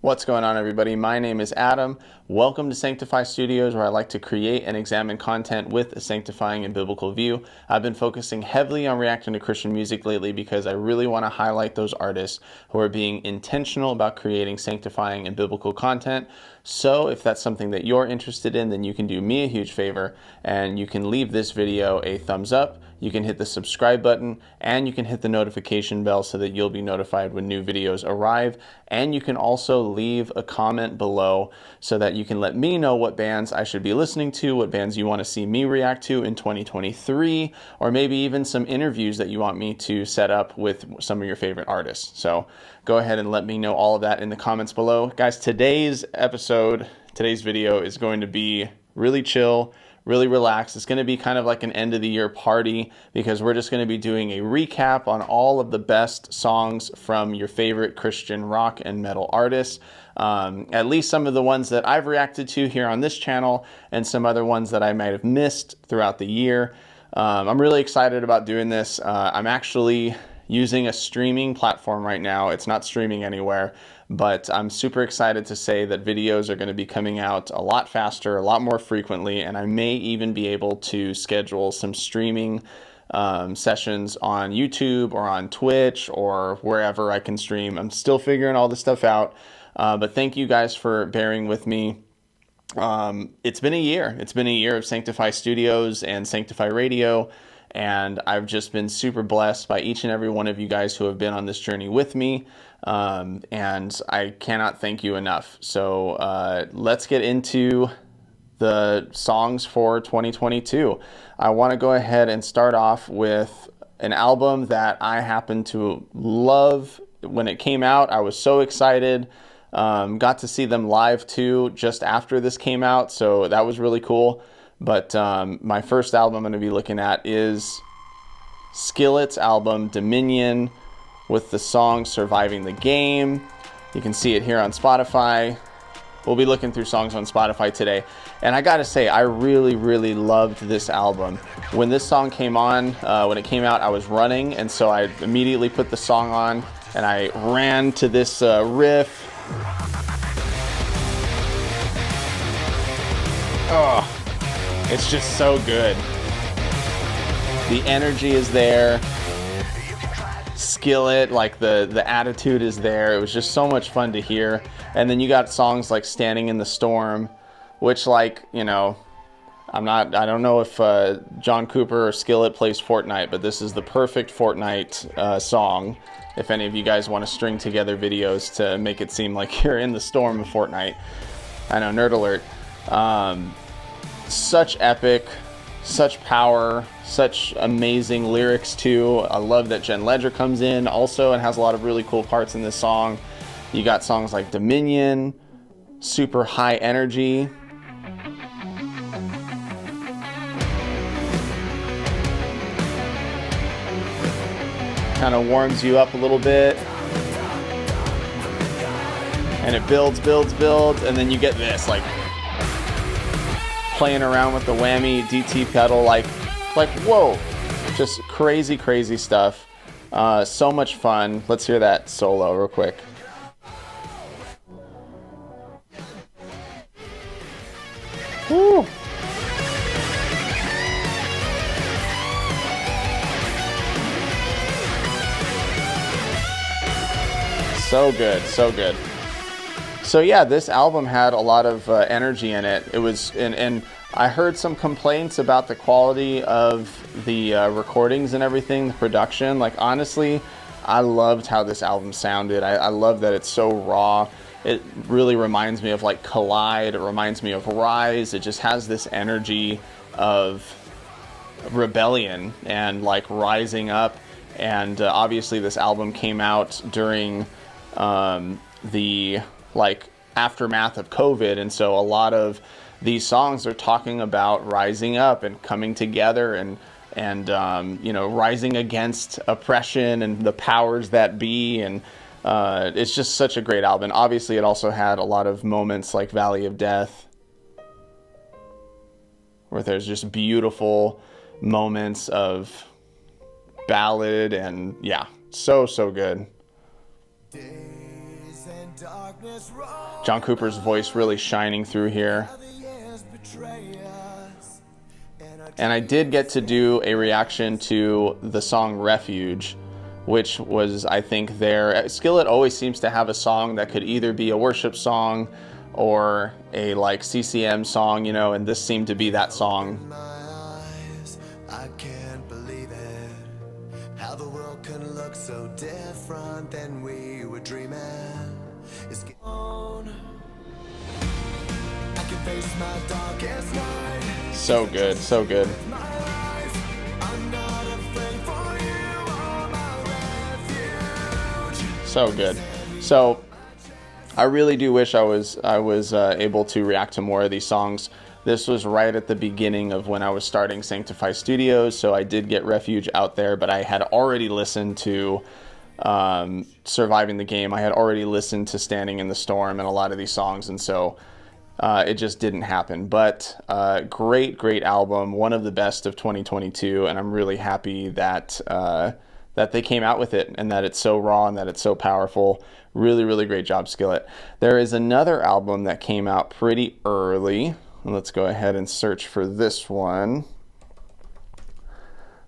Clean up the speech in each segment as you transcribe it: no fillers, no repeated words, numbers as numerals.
What's going on, everybody? My name is Adam. Welcome to Sanctify Studios, where I like to create and examine content with a sanctifying and biblical view. I've been focusing heavily on reacting to Christian music lately because I really want to highlight those artists who are being intentional about creating sanctifying and biblical content. So if that's something that you're interested in, then you can do me a huge favor and you can leave this video a thumbs up. You can hit the subscribe button and you can hit the notification bell so that you'll be notified when new videos arrive. And you can also leave a comment below so that you can let me know what bands I should be listening to, what bands you want to see me react to in 2023, or maybe even some interviews that you want me to set up with some of your favorite artists. So go ahead and let me know all of that in the comments below. Guys, today's video is going to be really chill, really relaxed. It's going to be kind of like an end of the year party because we're just going to be doing a recap on all of the best songs from your favorite Christian rock and metal artists. At least some of the ones that I've reacted to here on this channel and some other ones that I might have missed throughout the year. I'm really excited about doing this. I'm actually using a streaming platform right now. It's not streaming anywhere, but I'm super excited to say that videos are going to be coming out a lot faster, a lot more frequently, and I may even be able to schedule some streaming sessions on YouTube or on Twitch or wherever I can stream. I'm still figuring all this stuff out, but thank you guys for bearing with me. It's been a year. It's been a year of Sanctify Studios and Sanctify Radio. And I've just been super blessed by each and every one of you guys who have been on this journey with me. And I cannot thank you enough. So let's get into the songs for 2022. I want to go ahead and start off with an album that I happen to love. When it came out, I was so excited. Got to see them live too just after this came out. So that was really cool. But my first album I'm going to be looking at is Skillet's album, Dominion, with the song Surviving the Game. You can see it here on Spotify. We'll be looking through songs on Spotify today. And I got to say, I really, really loved this album. When this song came on, when it came out, I was running. And so I immediately put the song on and I ran to this riff. Oh. It's just so good. The energy is there. Skillet, like the attitude is there. It was just so much fun to hear. And then you got songs like Standing in the Storm, which, like, you know, I don't know if John Cooper or Skillet plays Fortnite, but this is the perfect Fortnite song. If any of you guys want to string together videos to make it seem like you're in the storm of Fortnite. I know, nerd alert. Such epic, such power, such amazing lyrics too. I love that Jen Ledger comes in also and has a lot of really cool parts in this song. You got songs like Dominion, super high energy. Kind of warms you up a little bit. And it builds, and then you get this, like, playing around with the whammy DT pedal, like whoa, just crazy stuff. So much fun. Let's hear that solo real quick. Woo. So good, so good. So yeah, this album had a lot of energy in it. It was, and I heard some complaints about the quality of the recordings and everything, the production. Like, honestly, I loved how this album sounded. I love that it's so raw. It really reminds me of like Collide. It reminds me of Rise. It just has this energy of rebellion and like rising up. And obviously this album came out during the like aftermath of COVID, and so a lot of these songs are talking about rising up and coming together and you know, rising against oppression and the powers that be, and it's just such a great album. Obviously it also had a lot of moments like Valley of Death, where there's just beautiful moments of ballad, and yeah, so good. Days and John Cooper's voice really shining through here. And I did get to do a reaction to the song Refuge, which was, I think, there. Skillet always seems to have a song that could either be a worship song or a like CCM song, you know, and this seemed to be that song. I can't believe it, how the world can look so different than we were dreaming. It's on. I can face my darkest night. So good, so good. So good. So I really do wish I was able to react to more of these songs. This was right at the beginning of when I was starting Sanctify Studios, so I did get Refuge out there, but I had already listened to Surviving the Game. I had already listened to Standing in the Storm and a lot of these songs, and so it just didn't happen. But great album, one of the best of 2022, and I'm really happy that that they came out with it and that it's so raw and that it's so powerful. Really great job, Skillet. There is another album that came out pretty early. Let's go ahead and search for this one.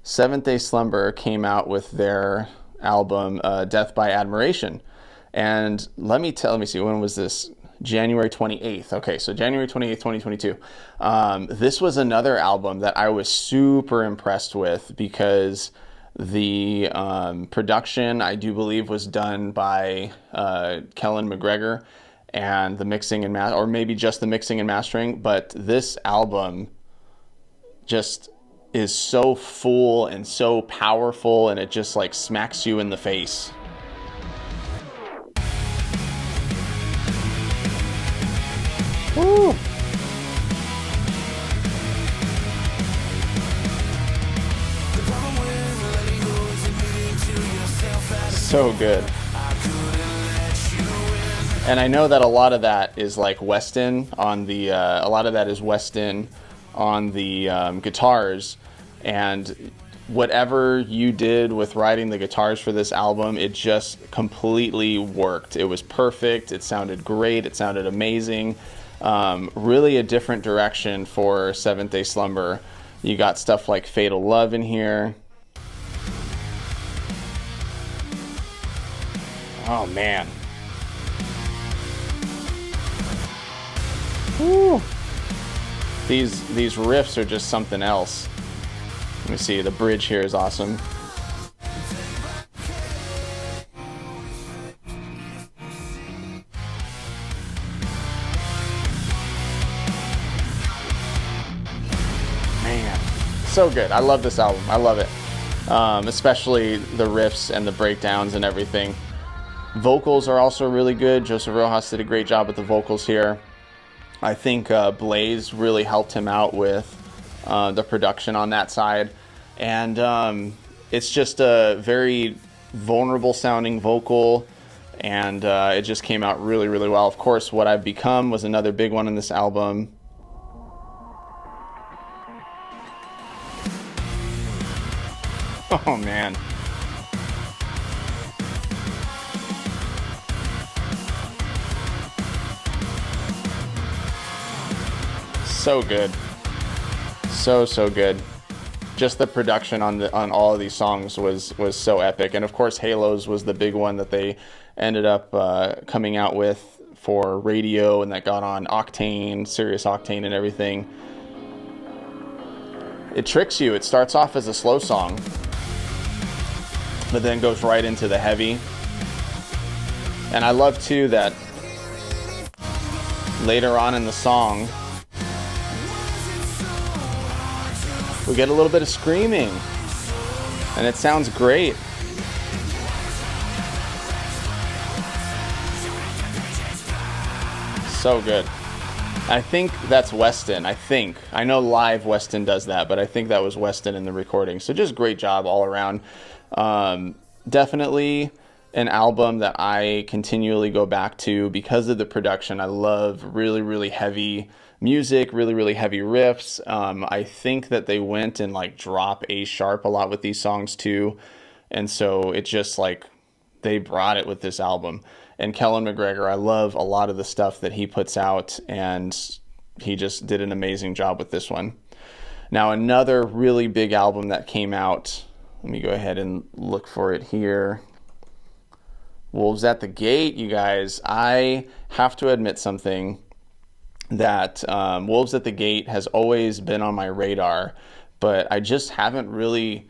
Seventh-day Slumber came out with their album Death by Admiration. And let me see, when was this? January 28th. Okay, so January 28th, 2022. This was another album that I was super impressed with because the production, I do believe, was done by Kellen McGregor, and the mixing and or maybe just the mixing and mastering. But this album just is so full and so powerful, and it just like smacks you in the face. Woo! So good. And I know that a lot of that is like Weston on the guitars, and whatever you did with writing the guitars for this album, it just completely worked. It was perfect. It sounded great. It sounded amazing. Really a different direction for Seventh Day Slumber. You got stuff like Fatal Love in here. Oh man. Woo. These riffs are just something else. Let me see, the bridge here is awesome. Man, so good. I love this album. I love it. Especially the riffs and the breakdowns and everything. Vocals are also really good. Joseph Rojas did a great job with the vocals here. I think Blaze really helped him out with the production on that side. And it's just a very vulnerable sounding vocal, and it just came out really well. Of course, What I've Become was another big one in this album. Oh man. So good. So good. Just the production on all of these songs was so epic. And of course, Halos was the big one that they ended up coming out with for radio, and that got on Octane, Sirius Octane and everything. It tricks you. It starts off as a slow song, but then goes right into the heavy. And I love too that later on in the song, we get a little bit of screaming, and it sounds great. So good. I think that's Weston. I know live Weston does that, but I think that was Weston in the recording. So just great job all around. Definitely an album that I continually go back to because of the production. I love really heavy music, really heavy riffs. I think that they went and like drop A sharp a lot with these songs too, and so it just like they brought it with this album. And Kellen McGregor, I love a lot of the stuff that he puts out, and he just did an amazing job with this one. Now, another really big album that came out, let me go ahead and look for it here. Wolves at the Gate, you guys. I have to admit something, that Wolves at the Gate has always been on my radar, but I just hadn't really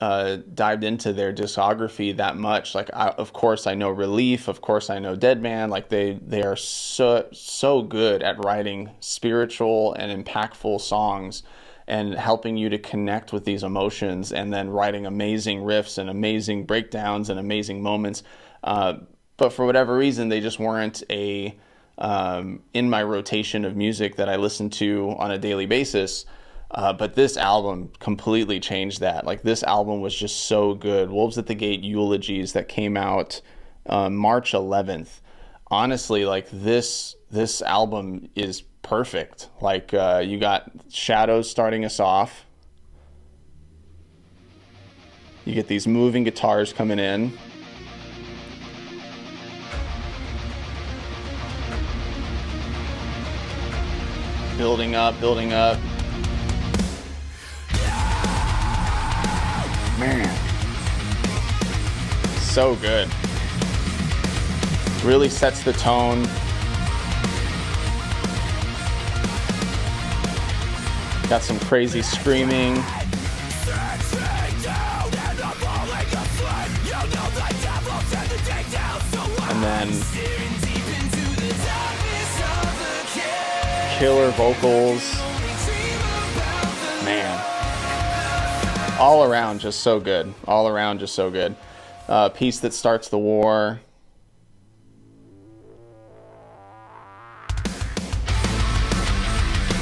dived into their discography that much. Like, of course I know Relief, of course I know Dead Man. Like, they are so good at writing spiritual and impactful songs and helping you to connect with these emotions, and then writing amazing riffs and amazing breakdowns and amazing moments. But for whatever reason, they just weren't in my rotation of music that I listen to on a daily basis. But this album completely changed that. Like, this album was just so good. Wolves at the Gate Eulogies, that came out March 11th. Honestly, like, this album is perfect. Like, you got Shadows starting us off. You get these moving guitars coming in. Building up. Man, so good. Really sets the tone. Got some crazy screaming. And then killer vocals. Man. All around just so good. Piece That Starts the War.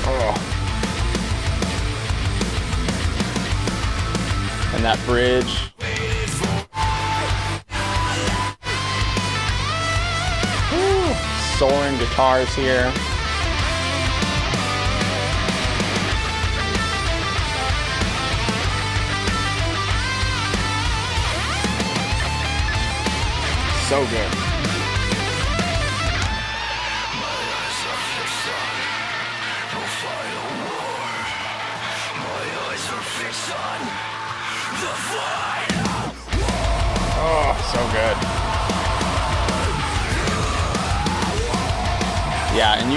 Oh. And that bridge. Woo. Soaring guitars here. So good. Oh, so good. Yeah, and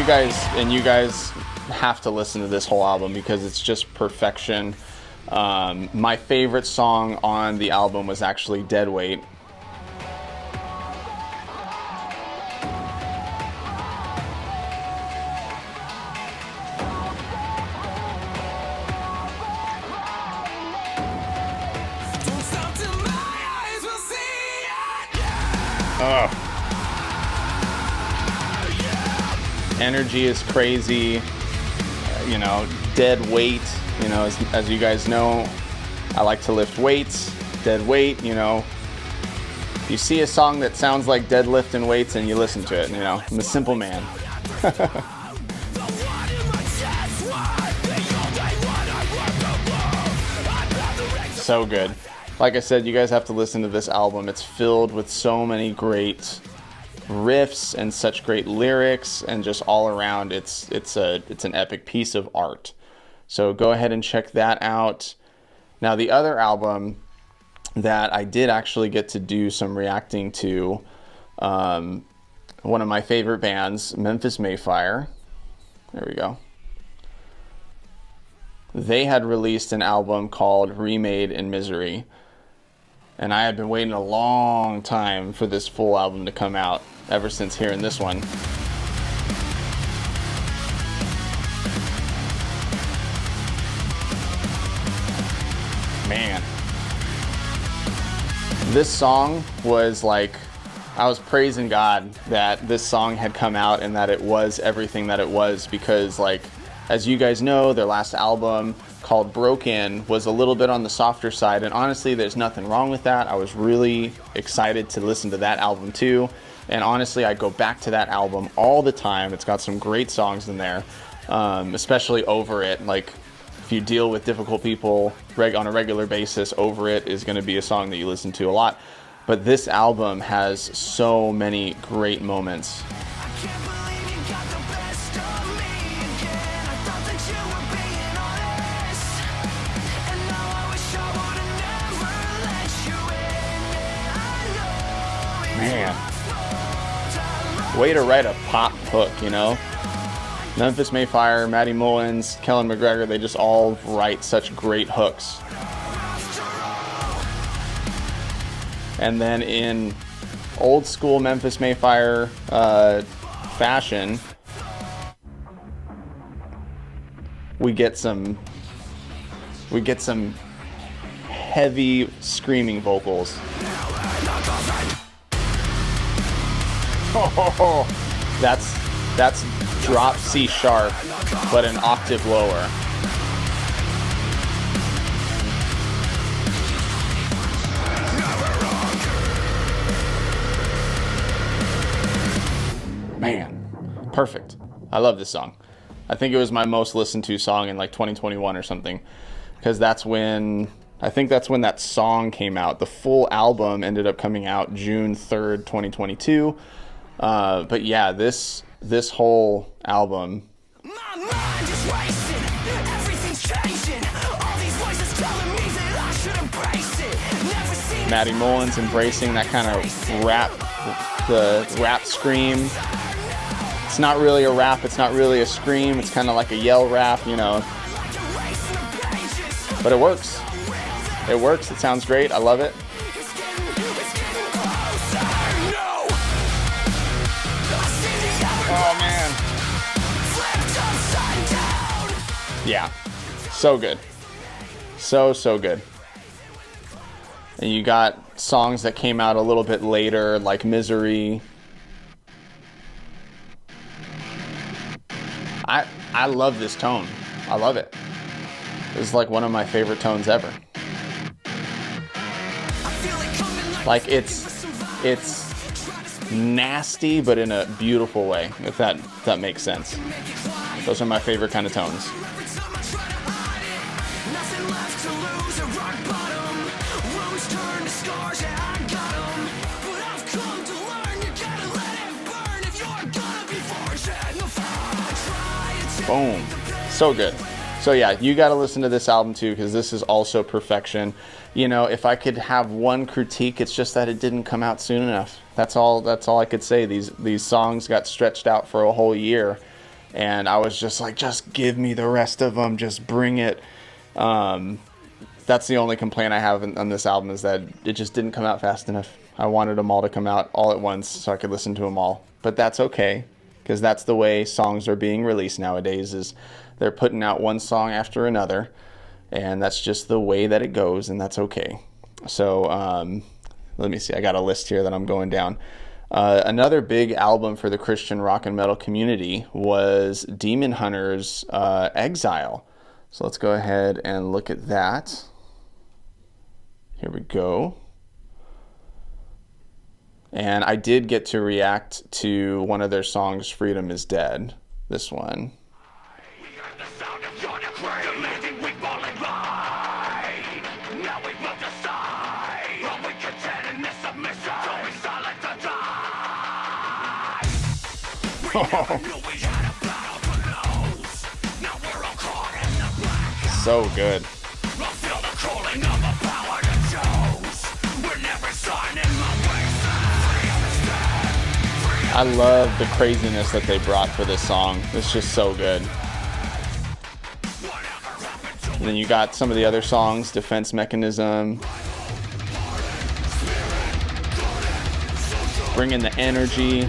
you guys have to listen to this whole album because it's just perfection. My favorite song on the album was actually Dead Weight. Energy is crazy, dead weight, as you guys know, I like to lift weights. Dead weight, if you see a song that sounds like deadlifting weights and you listen to it, I'm a simple man. So good. Like I said, you guys have to listen to this album. It's filled with so many great riffs and such great lyrics, and just all around it's an epic piece of art. So go ahead and check that out. Now, the other album that I did actually get to do some reacting to, one of my favorite bands, Memphis May Fire. There we go. They had released an album called Remade in Misery, and I had been waiting a long time for this full album to come out, ever since hearing this one. Man, this song was like, I was praising God that this song had come out and that it was everything that it was, because, like, as you guys know, their last album called Broken was a little bit on the softer side, and honestly, there's nothing wrong with that. I was really excited to listen to that album too, and honestly, I go back to that album all the time. It's got some great songs in there, especially Over It. Like, if you deal with difficult people on a regular basis, Over It is going to be a song that you listen to a lot. But this album has so many great moments. Man, way to write a pop hook, you know? Memphis May Fire, Matty Mullins, Kellen McGregor, they just all write such great hooks. And then in old school Memphis May Fire fashion, we get some heavy screaming vocals. Oh, that's drop C sharp, but an octave lower. Man, perfect. I love this song. I think it was my most listened to song in like 2021 or something, because that's when that song came out. The full album ended up coming out June 3rd, 2022. But yeah, this whole album. My mind is racing, everything's changing. All these voices telling me that I should embrace it. Never seen Matty Mullins embracing that kind of rap, the rap scream. It's not really a rap, it's not really a scream, it's kind of like a yell rap, you know. But it works. It works, it sounds great, I love it. Oh man. Yeah, so good. So good. And you got songs that came out a little bit later, like Misery. I love this tone. I love it. This is like one of my favorite tones ever. Like it's nasty, but in a beautiful way, if that makes sense. Those are my favorite kind of tones. Boom. So good. So yeah, you got to listen to this album too, because this is also perfection. You know, if I could have one critique, it's just that it didn't come out soon enough. That's all I could say. These songs got stretched out for a whole year, and I was just like, just give me the rest of them, just bring it. That's the only complaint I have on this album, is that it just didn't come out fast enough. I wanted them all to come out all at once so I could listen to them all. But that's okay, because that's the way songs are being released nowadays, is they're putting out one song after another, and that's just the way that it goes, and that's okay. So let me see, I got a list here that I'm going down. Another big album for the Christian rock and metal community was Demon Hunter's Exile. So let's go ahead and look at that. Here we go. And I did get to react to one of their songs, Freedom is Dead. This one. So good. I love the craziness that they brought for this song. It's just so good. And then you got some of the other songs, Defense Mechanism. Bringing the energy.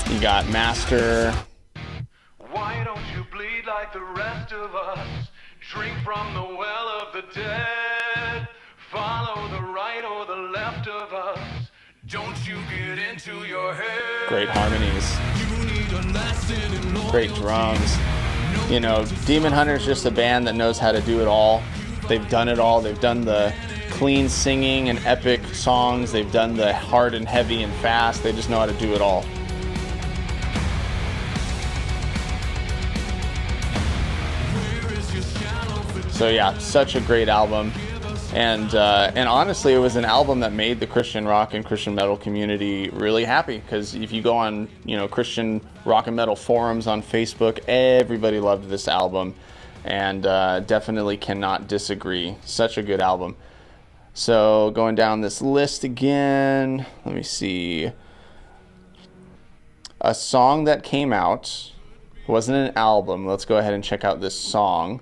You got Master. Why don't you bleed like the rest of us? Drink from the well of the dead. Follow the right or the left of us. Don't you get into your head. Great harmonies. Great drums. You know, Demon Hunter's just a band that knows how to do it all. They've done it all. They've done the clean singing and epic songs. They've done the hard and heavy and fast. They just know how to do it all. So yeah, such a great album. And honestly, it was an album that made the Christian rock and Christian metal community really happy, because if you go on, you know, Christian rock and metal forums on Facebook, everybody loved this album, and definitely cannot disagree. Such a good album. So going down this list again, let me see. A song that came out, wasn't an album. Let's go ahead and check out this song.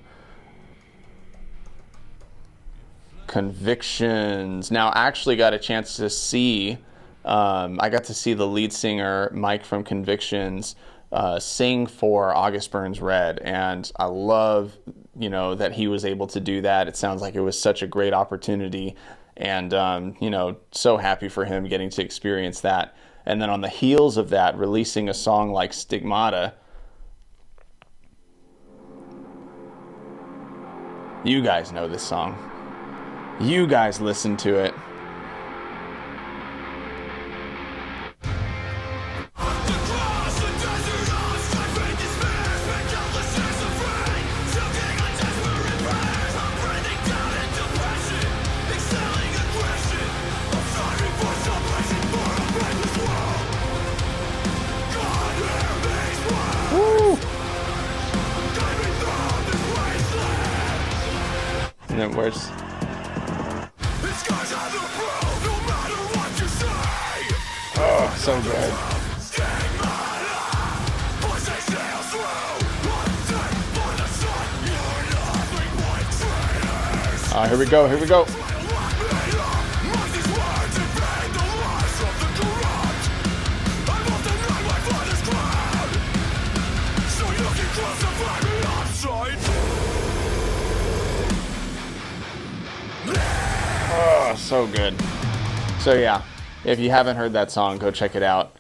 Convictions. Now, I actually got a chance to see, I got to see the lead singer, Mike from Convictions, sing for August Burns Red, and I love, you know, that he was able to do that. It sounds like it was such a great opportunity, and, you know, so happy for him getting to experience that. And then on the heels of that, releasing a song like Stigmata. You guys know this song. You guys listen to it. Woo! And then where's... Oh, so good. Here we go, here we go. Oh, so good. So yeah, if you haven't heard that song, go check it out.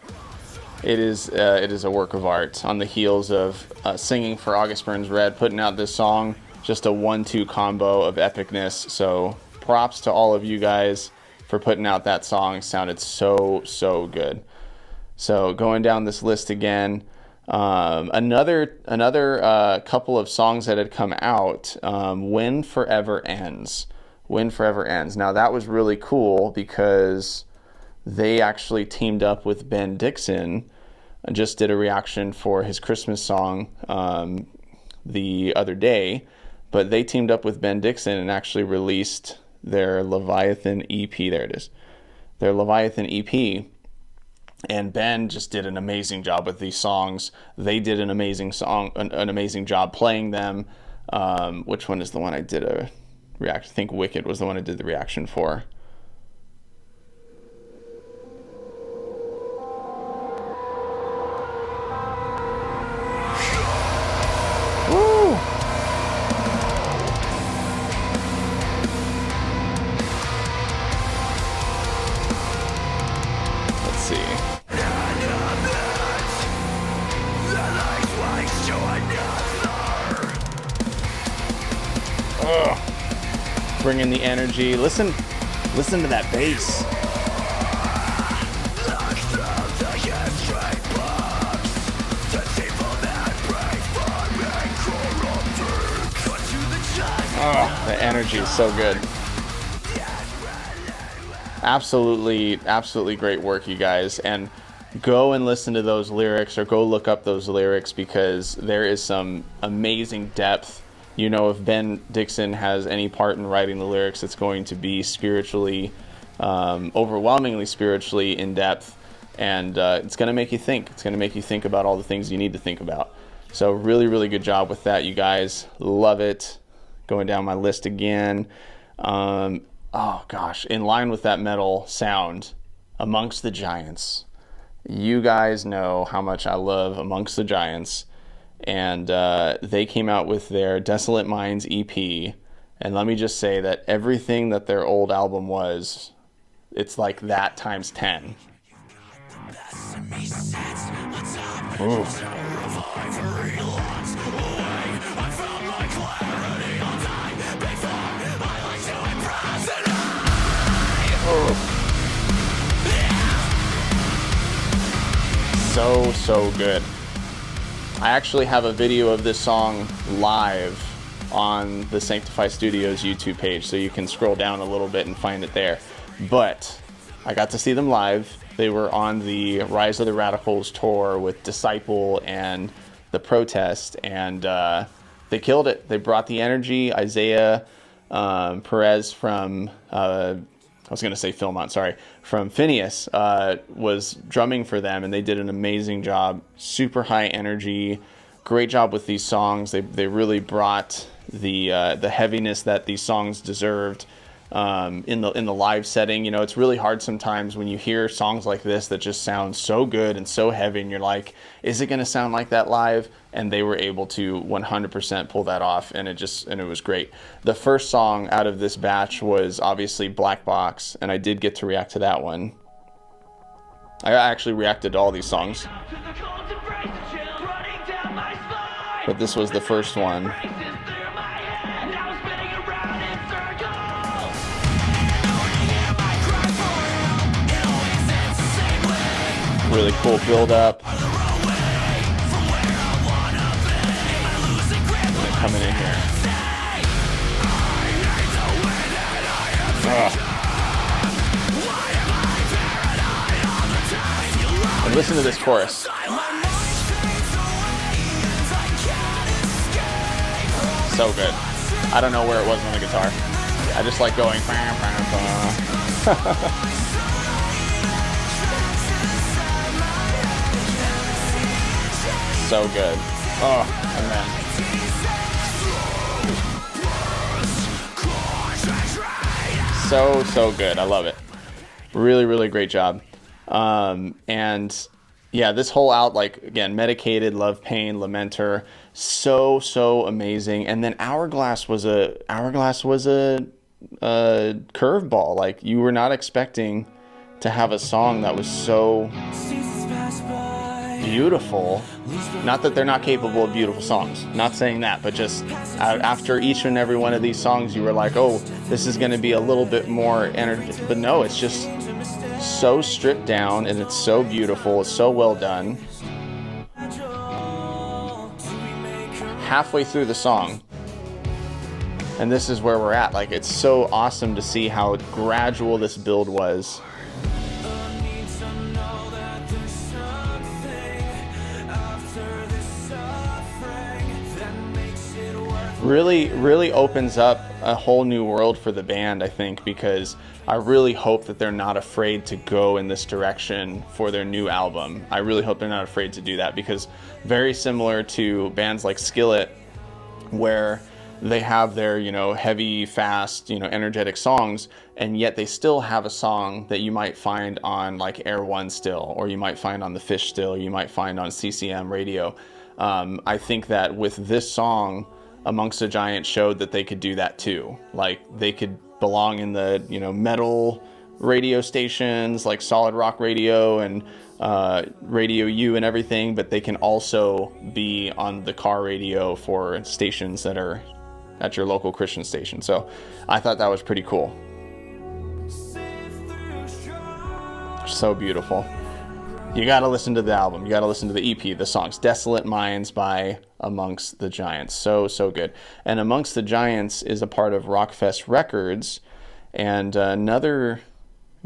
It is a work of art. On the heels of singing for August Burns Red, putting out this song, just a 1-2 combo of epicness. So props to all of you guys for putting out that song. It sounded so good. So going down this list again, another couple of songs that had come out. When Forever Ends. When Forever Ends. Now that was really cool because they actually teamed up with Ben Dixon. I just did a reaction for his Christmas song the other day, but they teamed up with Ben Dixon and actually released their Leviathan EP. There it is. Their Leviathan EP. And Ben just did an amazing job with these songs. They did an amazing job playing them. Which one is the one I did a reaction? I think Wicked was the one I did the reaction for. Woo! Let's see. Oh, bring in the energy. Listen to that bass. Oh, the energy is so good. Absolutely great work, you guys. And go and listen to those lyrics, or go look up those lyrics, because there is some amazing depth. You know, if Ben Dixon has any part in writing the lyrics, it's going to be spiritually, overwhelmingly spiritually in depth. And it's going to make you think. It's going to make you think about all the things you need to think about. So really good job with that, you guys. Love it. Going down my list again. Oh gosh, in line with that metal sound, Amongst the Giants. You guys know how much I love Amongst the Giants. And they came out with their Desolate Minds EP. And let me just say that everything that their old album was, it's like that times 10. Ooh. So good. I actually have a video of this song live on the Sanctify Studios YouTube page, so you can scroll down a little bit and find it there. But I got to see them live. They were on the Rise of the Radicals tour with Disciple and The Protest, and they killed it. They brought the energy. Isaiah Perez from I was going to say Philmont, sorry, from Phineas was drumming for them, and they did an amazing job. Super high energy, great job with these songs. They really brought the heaviness that these songs deserved in the live setting. You know, it's really hard sometimes when you hear songs like this that just sound so good and so heavy, and you're like, is it going to sound like that live? And they were able to 100% pull that off, and it was great. The first song out of this batch was obviously Black Box, and I did get to react to that one. I actually reacted to all these songs, but this was the first one. Really cool build up. Coming in here. And listen to this chorus. So good. I don't know where it was on the guitar. I just like going. So good. Oh, and then. So good. I love it. Really, really great job. And yeah, this whole again, Medicated, Love Pain, Lamenter, so amazing. And then Hourglass was a curveball. Like, you were not expecting to have a song that was so beautiful. Not that they're not capable of beautiful songs, not saying that, but just after each and every one of these songs, you were like, oh, this is going to be a little bit more energy. But no, it's just so stripped down, and it's so beautiful. It's so well done. Halfway through the song, and this is where we're at. Like, it's so awesome to see how gradual this build was. Really opens up a whole new world for the band, I think, because I really hope that they're not afraid to go in this direction for their new album. I really hope they're not afraid to do that, because very similar to bands like Skillet, where they have their, you know, heavy, fast, you know, energetic songs, and yet they still have a song that you might find on like Air One still, or you might find on The Fish still, you might find on CCM radio. I think that with this song, Amongst the Giants showed that they could do that too. Like, they could belong in the, you know, metal radio stations like Solid Rock Radio and Radio U and everything, but they can also be on the car radio for stations that are at your local Christian station. So I thought that was pretty cool. So beautiful. You got to listen to the album. You got to listen to the EP, the songs. Desolate Minds by Amongst the Giants. So good. And Amongst the Giants is a part of Rockfest Records. And another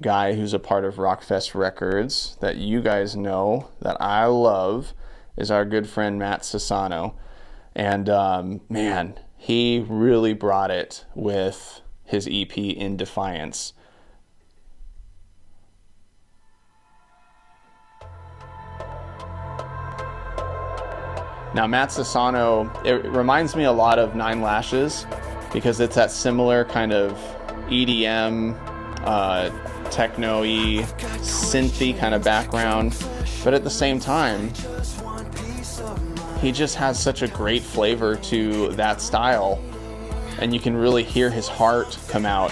guy who's a part of Rockfest Records that you guys know, that I love, is our good friend Matt Sassano. And man, he really brought it with his EP In Defiance. Now, Matt Sassano, it reminds me a lot of Nine Lashes, because it's that similar kind of EDM, techno-y, synthy kind of background. But at the same time, he just has such a great flavor to that style, and you can really hear his heart come out.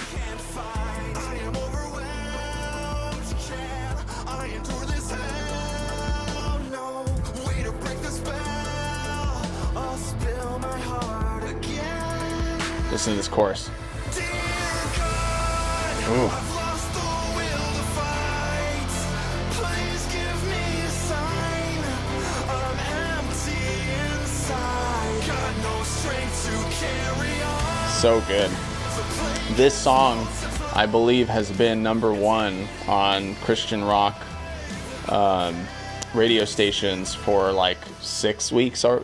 Listen to this chorus. Ooh. Got no strength to carry So good. This song, I believe, has been #1 on Christian rock radio stations for like 6 weeks or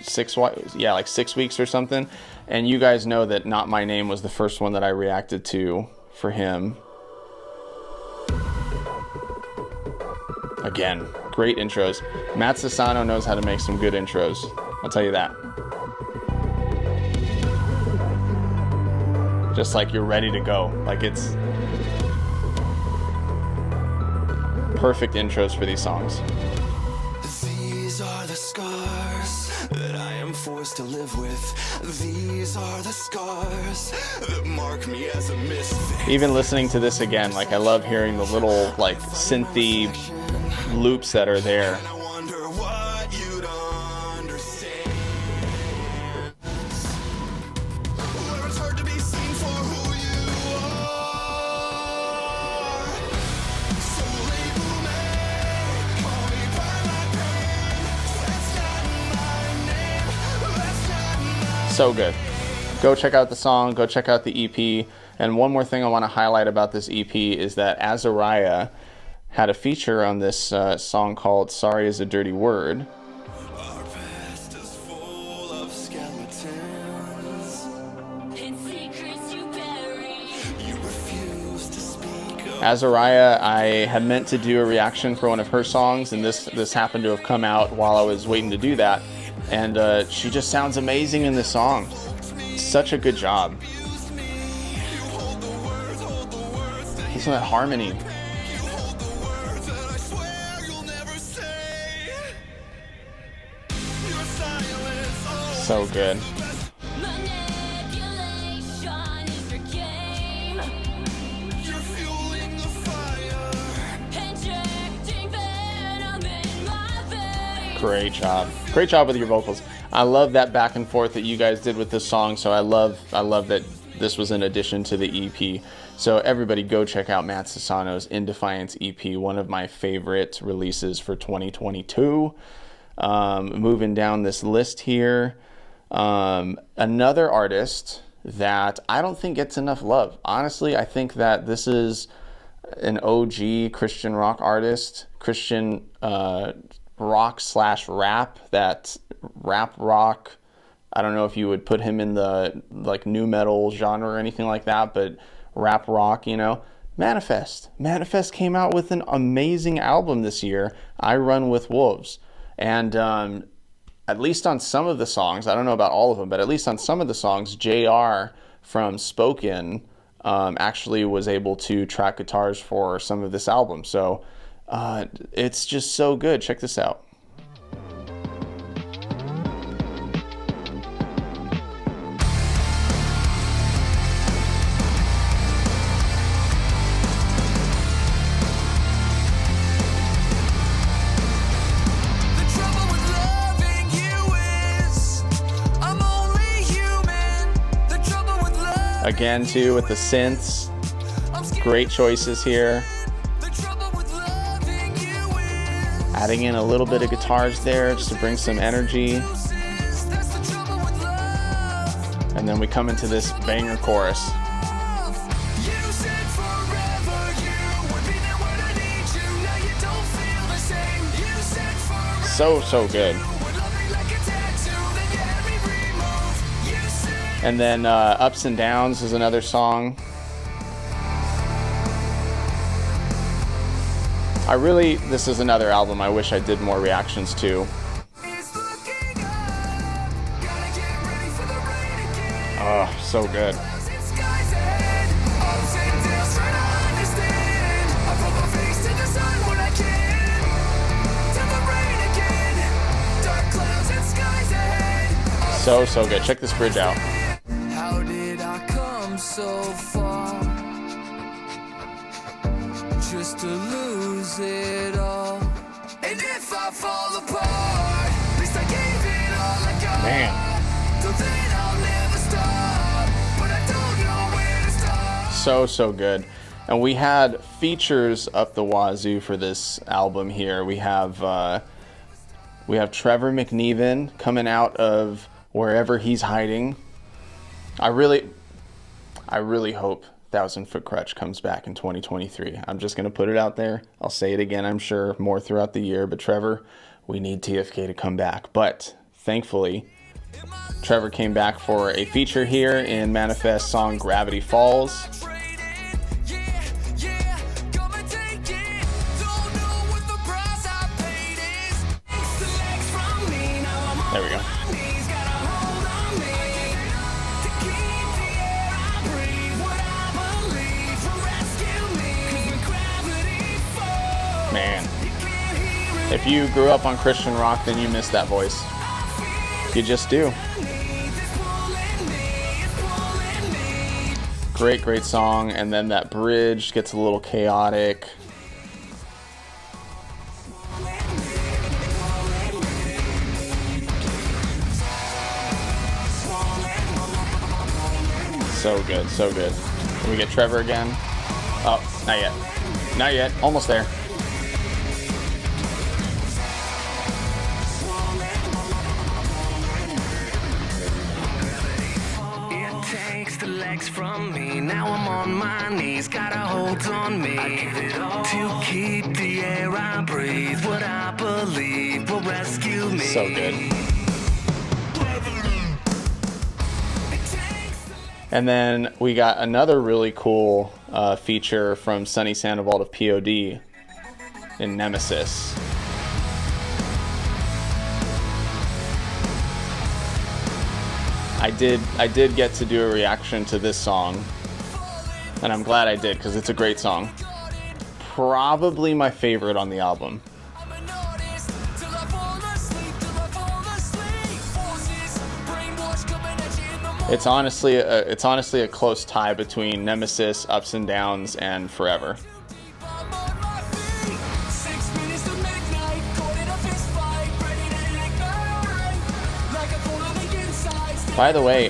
6 weeks or something. And you guys know that Not My Name was the first one that I reacted to for him. Again, great intros. Matt Sassano knows how to make some good intros. I'll tell you that. Just like you're ready to go. Like it's perfect intros for these songs. These are the scars that I am forced to live with. These are the scars that mark me as a misfit. Even listening to this again, like I love hearing the little like synthy loops that are there. And I wonder what you'd understand. Where it's hard to be seen for who you are. So label me, call me by my pain. That's not my name. That's not my So good. Go check out the song, go check out the EP. And one more thing I want to highlight about this EP is that Azariah had a feature on this song called Sorry is a Dirty Word. Our past is full of skeletons. In secrets you bury. You refuse to speak up. Azariah, I had meant to do a reaction for one of her songs, and this happened to have come out while I was waiting to do that. And she just sounds amazing in this song. Such a good job. Listen to that harmony. So good. Manipulation is your game. You're fueling the fire. Injecting venom in my veins. Great job. Great job with your vocals. I love that back and forth that you guys did with this song. So I love that this was in addition to the EP. So everybody go check out Matt Sassano's In Defiance EP, one of my favorite releases for 2022. Moving down this list here. Another artist that I don't think gets enough love. Honestly, I think that this is an OG Christian rock artist, Christian rock / rap, that rap rock. I don't know if you would put him in the like new metal genre or anything like that, but rap rock, you know. Manafest. Manafest came out with an amazing album this year, I Run With Wolves. And at least on some of the songs, I don't know about all of them, but at least on some of the songs, JR from Spoken actually was able to track guitars for some of this album. So it's just so good. Check this out. The trouble with loving you is I'm only human. The trouble with love. Again, too, with the synths. I'm scared. Great choices here. The trouble with loving you is Adding in a little bit of guitars there just to bring some energy. that's the trouble with love. And then we come into this banger chorus. You said forever you would be there when I need you. Now you don't feel the same. You said forever So good. would love me like a tattoo. Then you had me remove. You said And then Ups and Downs is another song. This is another album I wish I did more reactions to. it's looking up. Gotta get ready for the rain again. Oh, so good. Clouds and skies ahead. Ups and downs, try to understand. I put my face to the sun when I can. Till the rain again. Dark clouds and skies ahead. So good. Check this bridge out. How did I come so far? Just to lose it all. And if I fall apart, at least I gave it all I got. Man. Till then I'll never stop. But I don't know where to start. So good. And we had features up the wazoo for this album here. We have Trevor McNeven coming out of wherever he's hiding. I really hope 1,000 Foot Crutch comes back in 2023. I'm just going to put it out there. I'll say it again, I'm sure, more throughout the year. But Trevor, we need TFK to come back. But thankfully, Trevor came back for a feature here in Manafest song Gravity Falls. There we go. Man, if you grew up on Christian rock, then you miss that voice. You just do. Great song, and then that bridge gets a little chaotic. So good, so good. Can we get Trevor again? Oh, not yet. Not yet. Almost there. It takes the legs from me. Now I'm on my knees. Got a hold on me. I give it all to keep the air I breathe. What I believe will rescue me. So good. And then we got another really cool feature from Sonny Sandoval of POD in Nemesis. I did get to do a reaction to this song, and I'm glad I did because it's a great song. Probably my favorite on the album. It's honestly a close tie between Nemesis, Ups and Downs, and Forever. By the way,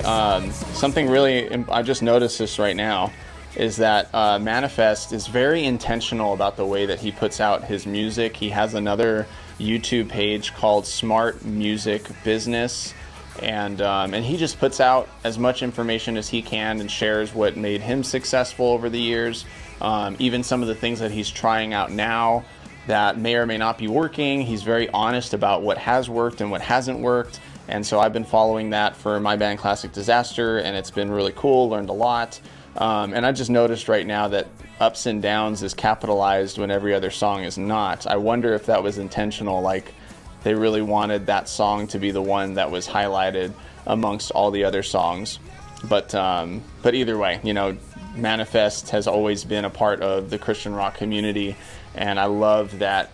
something really, I just noticed this right now, is that Manafest is very intentional about the way that he puts out his music. He has another YouTube page called Smart Music Business. And he just puts out as much information as he can and shares what made him successful over the years. Even some of the things that he's trying out now that may or may not be working. He's very honest about what has worked and what hasn't worked. And so I've been following that for my band Classic Disaster, and it's been really cool, learned a lot. And I just noticed right now that Ups and Downs is capitalized when every other song is not. I wonder if that was intentional, like they really wanted that song to be the one that was highlighted amongst all the other songs. But either way, you know, Manafest has always been a part of the Christian rock community, and I love that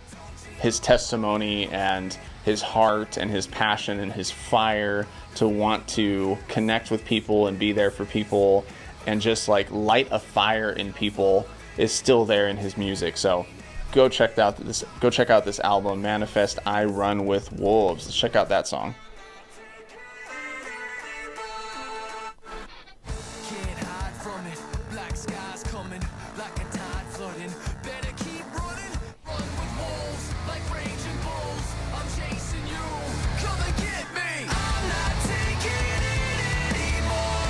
his testimony and his heart and his passion and his fire to want to connect with people and be there for people and just like light a fire in people is still there in his music. So go check out this album, Manafest I Run With Wolves. Let's check out that song. Can't hide from it. Black skies coming like a tide flooding. Better keep running. Run with wolves like raging bulls. I'm chasing you. Come and get me. I'm not taking it anymore.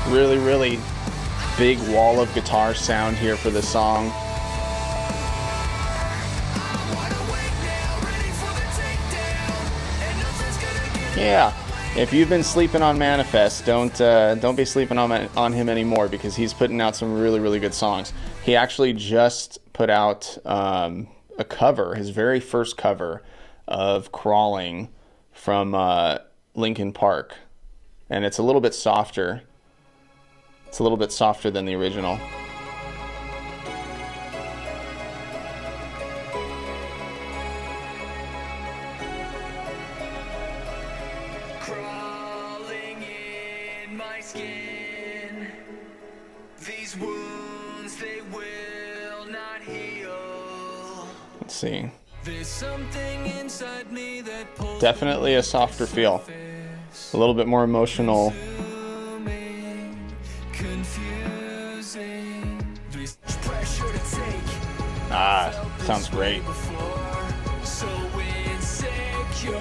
Really, really big wall of guitar sound here for the song. Yeah, if you've been sleeping on Manafest, don't be sleeping on him anymore, because he's putting out some really, really good songs. He actually just put out a cover, his very first cover of Crawling from Linkin Park, and it's a little bit softer. It's a little bit softer than the original. Crawling in my skin. These wounds, they will not heal. Let's see. There's something inside me that pulls Definitely a softer feel. A little bit more emotional. confusing. This pressure to take. Ah, sounds great. So insecure.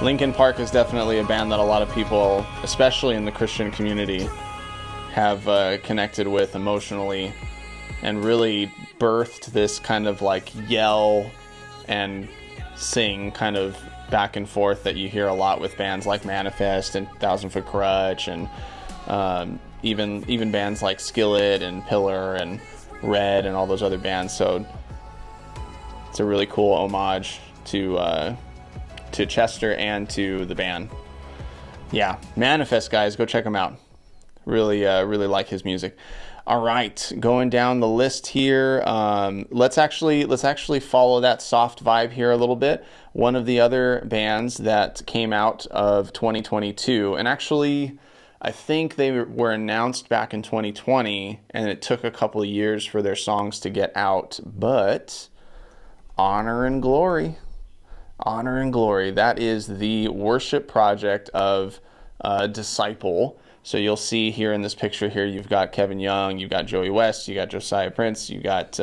Linkin Park is definitely a band that a lot of people, especially in the Christian community, have connected with emotionally, and really birthed this kind of like yell and sing kind of back and forth that you hear a lot with bands like Manafest and Thousand Foot Crutch, and even bands like Skillet and Pillar and Red and all those other bands. So it's a really cool homage to Chester and to the band. Yeah, Manafest, guys, go check him out. Really like his music. All right, going down the list here. Let's actually follow that soft vibe here a little bit. One of the other bands that came out of 2022, and actually, I think they were announced back in 2020, and it took a couple of years for their songs to get out. But Honor and Glory. Honor and Glory. That is the worship project of Disciple. So you'll see here in this picture here, you've got Kevin Young, you've got Joey West, you got Josiah Prince, you got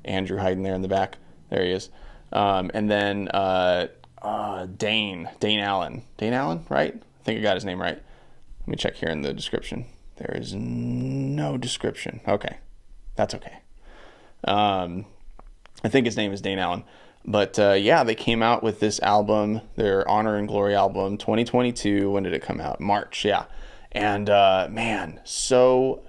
Andrew hiding there in the back. There he is. And then Dane Allen. Dane Allen, right? I think I got his name right. Let me check here in the description. There is no description. Okay. That's okay. I think his name is Dane Allen. But yeah, they came out with this album, their Honor and Glory album, 2022. When did it come out? March, yeah. And man, so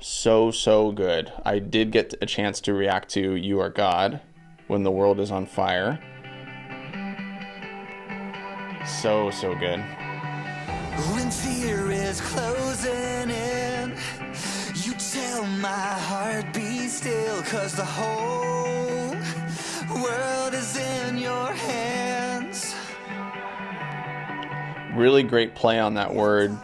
good. I did get a chance to react to You Are God, When the World is on Fire. So good. When fear is closing in, you tell my heart be still, 'cause the whole world is in your hands. Really great play on that word,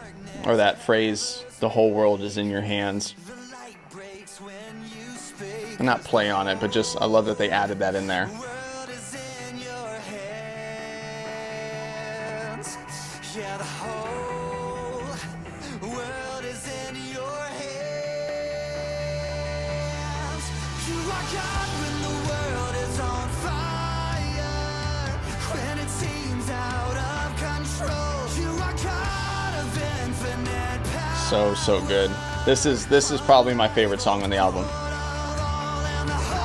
or that phrase, the whole world is in your hands. The light breaks when you speak. Not play on it, but just, I love that they added that in there. The world is in your hands. Yeah, the whole world is in your hands. You are God when the world is on fire. When it seems out of control, you are God of infinite power. So good. This is probably my favorite song on the album. And the whole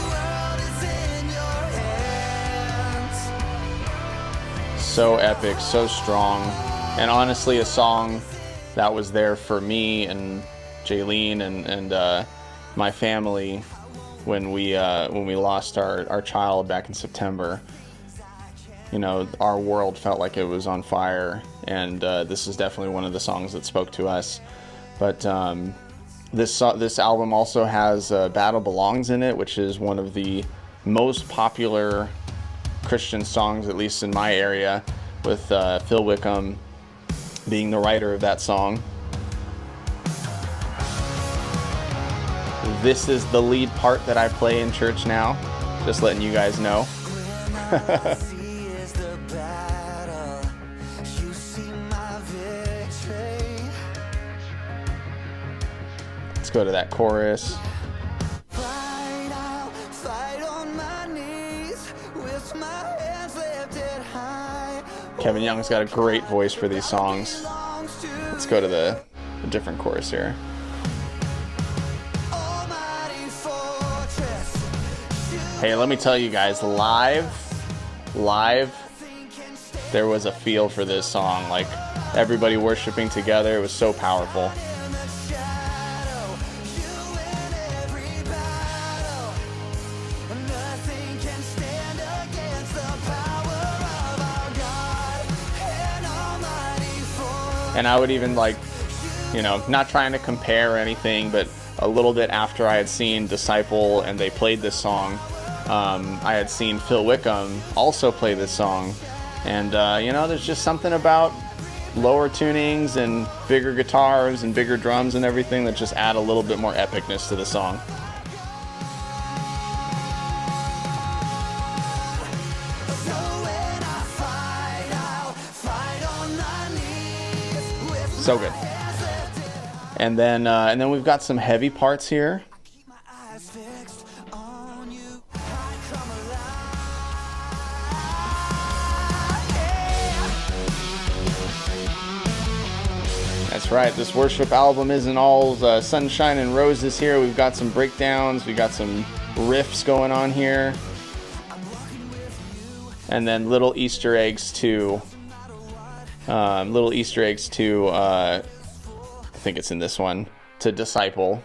world is in your hands. So epic, so strong, and honestly a song that was there for me and Jaylene and my family when we lost our child back in September. You know, our world felt like it was on fire, and this is definitely one of the songs that spoke to us. But this album also has Battle Belongs in it, which is one of the most popular Christian songs, at least in my area, with Phil Wickham being the writer of that song. This is the lead part that I play in church now, just letting you guys know. See is the battle. You see my victory. Let's go to that chorus. Fight out, fight on my knees with my hands lifted high. Kevin Young's got a great voice for these songs. Belongs to Let's go to the different chorus here. Almighty fortress. Hey, let me tell you guys, live, there was a feel for this song. Like, everybody worshiping together, it was so powerful. In the shadow, you win every battle. Nothing can stand against the power of our God and Almighty fortress. And I would even, like, you know, not trying to compare or anything, but a little bit after I had seen Disciple and they played this song, I had seen Phil Wickham also play this song. And, you know, there's just something about lower tunings and bigger guitars and bigger drums and everything that just add a little bit more epicness to the song. So when I fight on my knees with So good. And then we've got some heavy parts here. keep my eyes fixed on you. I come alive That's right, this worship album isn't all sunshine and roses here. We've got some breakdowns, we've got some riffs going on here. And then little Easter eggs to, I think it's in this one, to Disciple.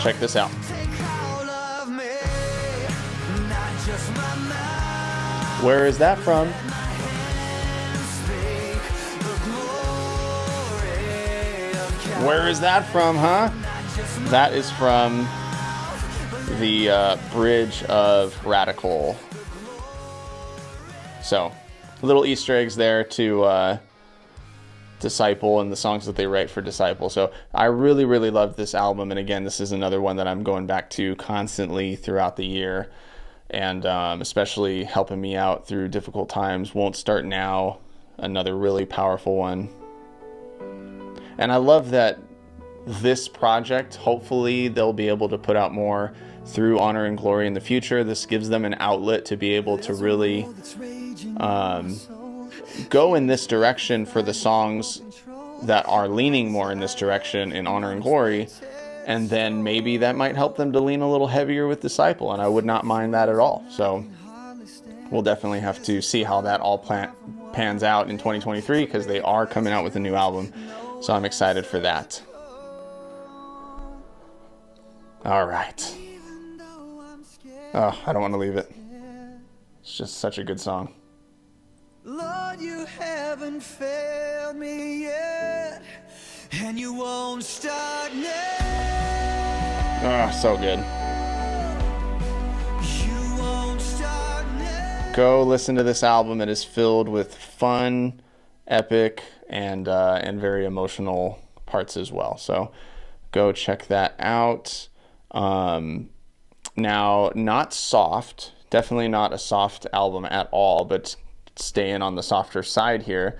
Check this out. Where is that from? Where is that from, huh? That is from the bridge of Radical. So, little Easter eggs there to Disciple and the songs that they write for Disciple. So I really, really loved this album. And again, this is another one that I'm going back to constantly throughout the year, and especially helping me out through difficult times. Won't Start Now, another really powerful one. And I love that this project, hopefully they'll be able to put out more through Honor and Glory in the future. This gives them an outlet to be able to really go in this direction for the songs that are leaning more in this direction in Honor and Glory, and then maybe that might help them to lean a little heavier with Disciple, and I would not mind that at all. So we'll definitely have to see how that all pans out in 2023, because they are coming out with a new album, so I'm excited for that. All right. Oh, I don't want to leave it. It's just such a good song. Lord, you haven't failed me yet, and you won't start now. Oh, so good. You won't start now. Go listen to this album. It is filled with fun, epic, and very emotional parts as well. So go check that out. Now, not soft. Definitely not a soft album at all, but staying on the softer side here,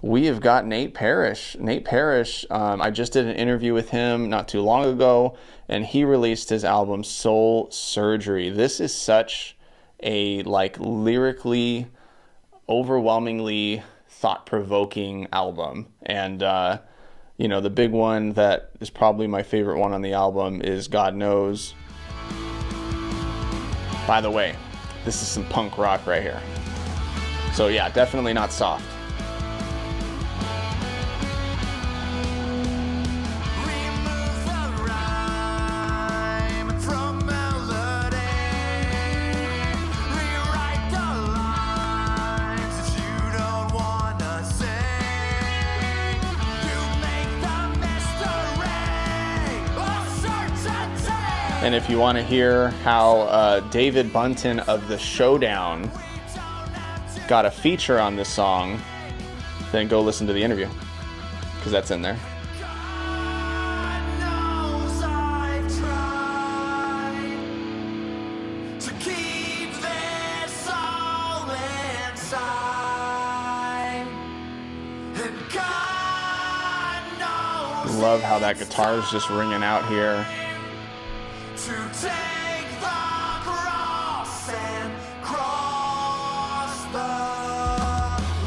we have got Nate Parrish. Nate Parrish, I just did an interview with him not too long ago, and he released his album Soul Surgery. This is such a lyrically, overwhelmingly thought-provoking album. And the big one that is probably my favorite one on the album is God Knows. By the way, this is some punk rock right here. So yeah, definitely not soft. Remove the rhyme from melody. Rewrite the lines that you don't wanna sing. You make the mystery of certainty. And if you want to hear how David Bunton of The Showdown got a feature on this song, then go listen to the interview, because that's in there. God knows I've tried to keep this all inside, and God knows Love how that guitar is just ringing out here. to take the cross and cross the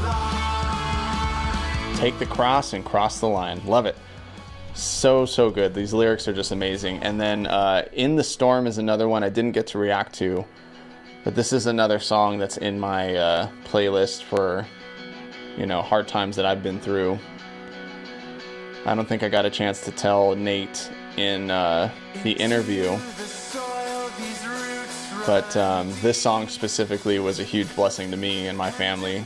line. Take the cross and cross the line. Love it. So good. These lyrics are just amazing. And then In the Storm is another one I didn't get to react to, but this is another song that's in my playlist for hard times that I've been through. I don't think I got a chance to tell Nate in the interview, but this song specifically was a huge blessing to me and my family.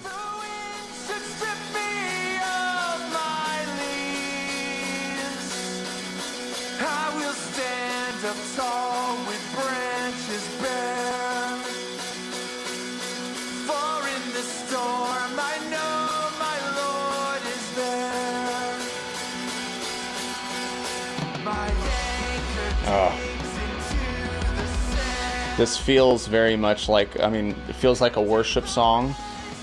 This feels very much like, it feels like a worship song,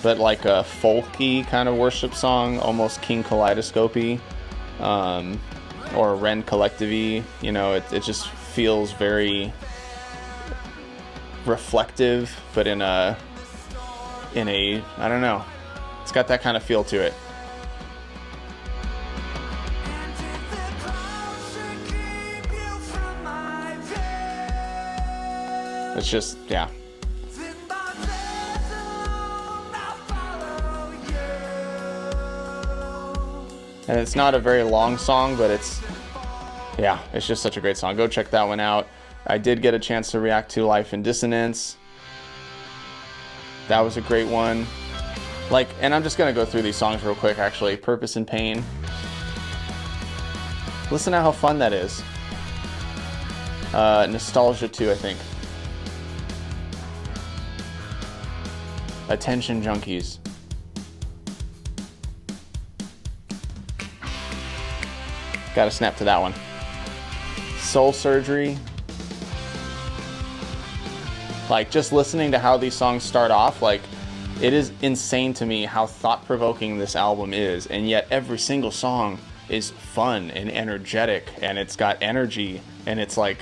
but like a folky kind of worship song, almost King Kaleidoscope-y. or Ren Collective-y. You know, it just feels very reflective, but in a I don't know, it's got that kind of feel to it. It's just, yeah. And it's not a very long song, but it's just such a great song. Go check that one out. I did get a chance to react to Life in Dissonance. That was a great one. Like, and I'm just gonna go through these songs real quick, actually. Purpose and Pain. Listen to how fun that is. Nostalgia too, I think. Attention Junkies. Gotta snap to that one. Soul Surgery. Like, just listening to how these songs start off, like, it is insane to me how thought-provoking this album is, and yet every single song is fun and energetic, and it's got energy, and it's like,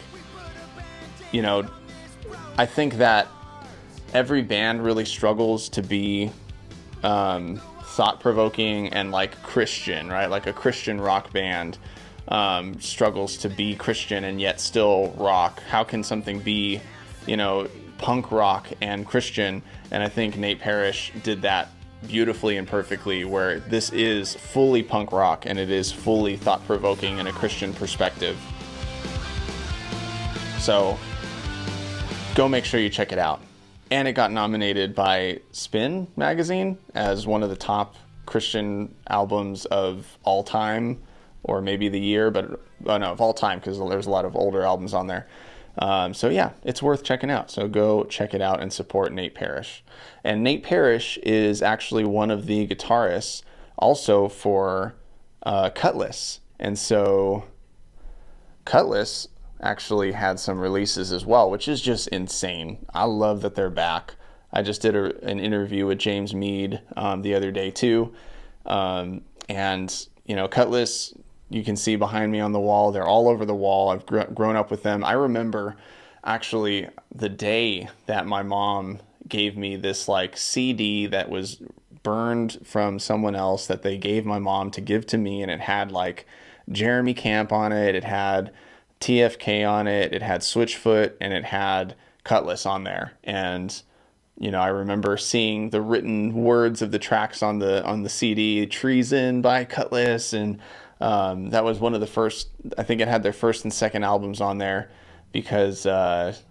you know, I think that every band really struggles to be thought-provoking and like Christian, right? Like a Christian rock band struggles to be Christian and yet still rock. How can something be, you know, punk rock and Christian? And I think Nate Parrish did that beautifully and perfectly, where this is fully punk rock and it is fully thought-provoking in a Christian perspective. So go make sure you check it out. And it got nominated by Spin magazine as one of the top Christian albums of all time, or maybe the year, but no, of all time, because there's a lot of older albums on there. So yeah, it's worth checking out. So go check it out and support Nate Parrish. And Nate Parrish is actually one of the guitarists also for Kutless. And so Kutless actually had some releases as well, which is just insane. I love that they're back. I just did an interview with James Mead the other day too. And, you know, Kutless, you can see behind me on the wall. They're all over the wall. I've grown up with them. I remember actually the day that my mom gave me this like CD that was burned from someone else that they gave my mom to give to me. And it had like Jeremy Camp on it. It had TFK on it. It had Switchfoot, and it had Kutless on there. And, you know, I remember seeing the written words of the tracks on the CD, Treason by Kutless. And that was one of the first, I think it had their first and second albums on there, because Hearts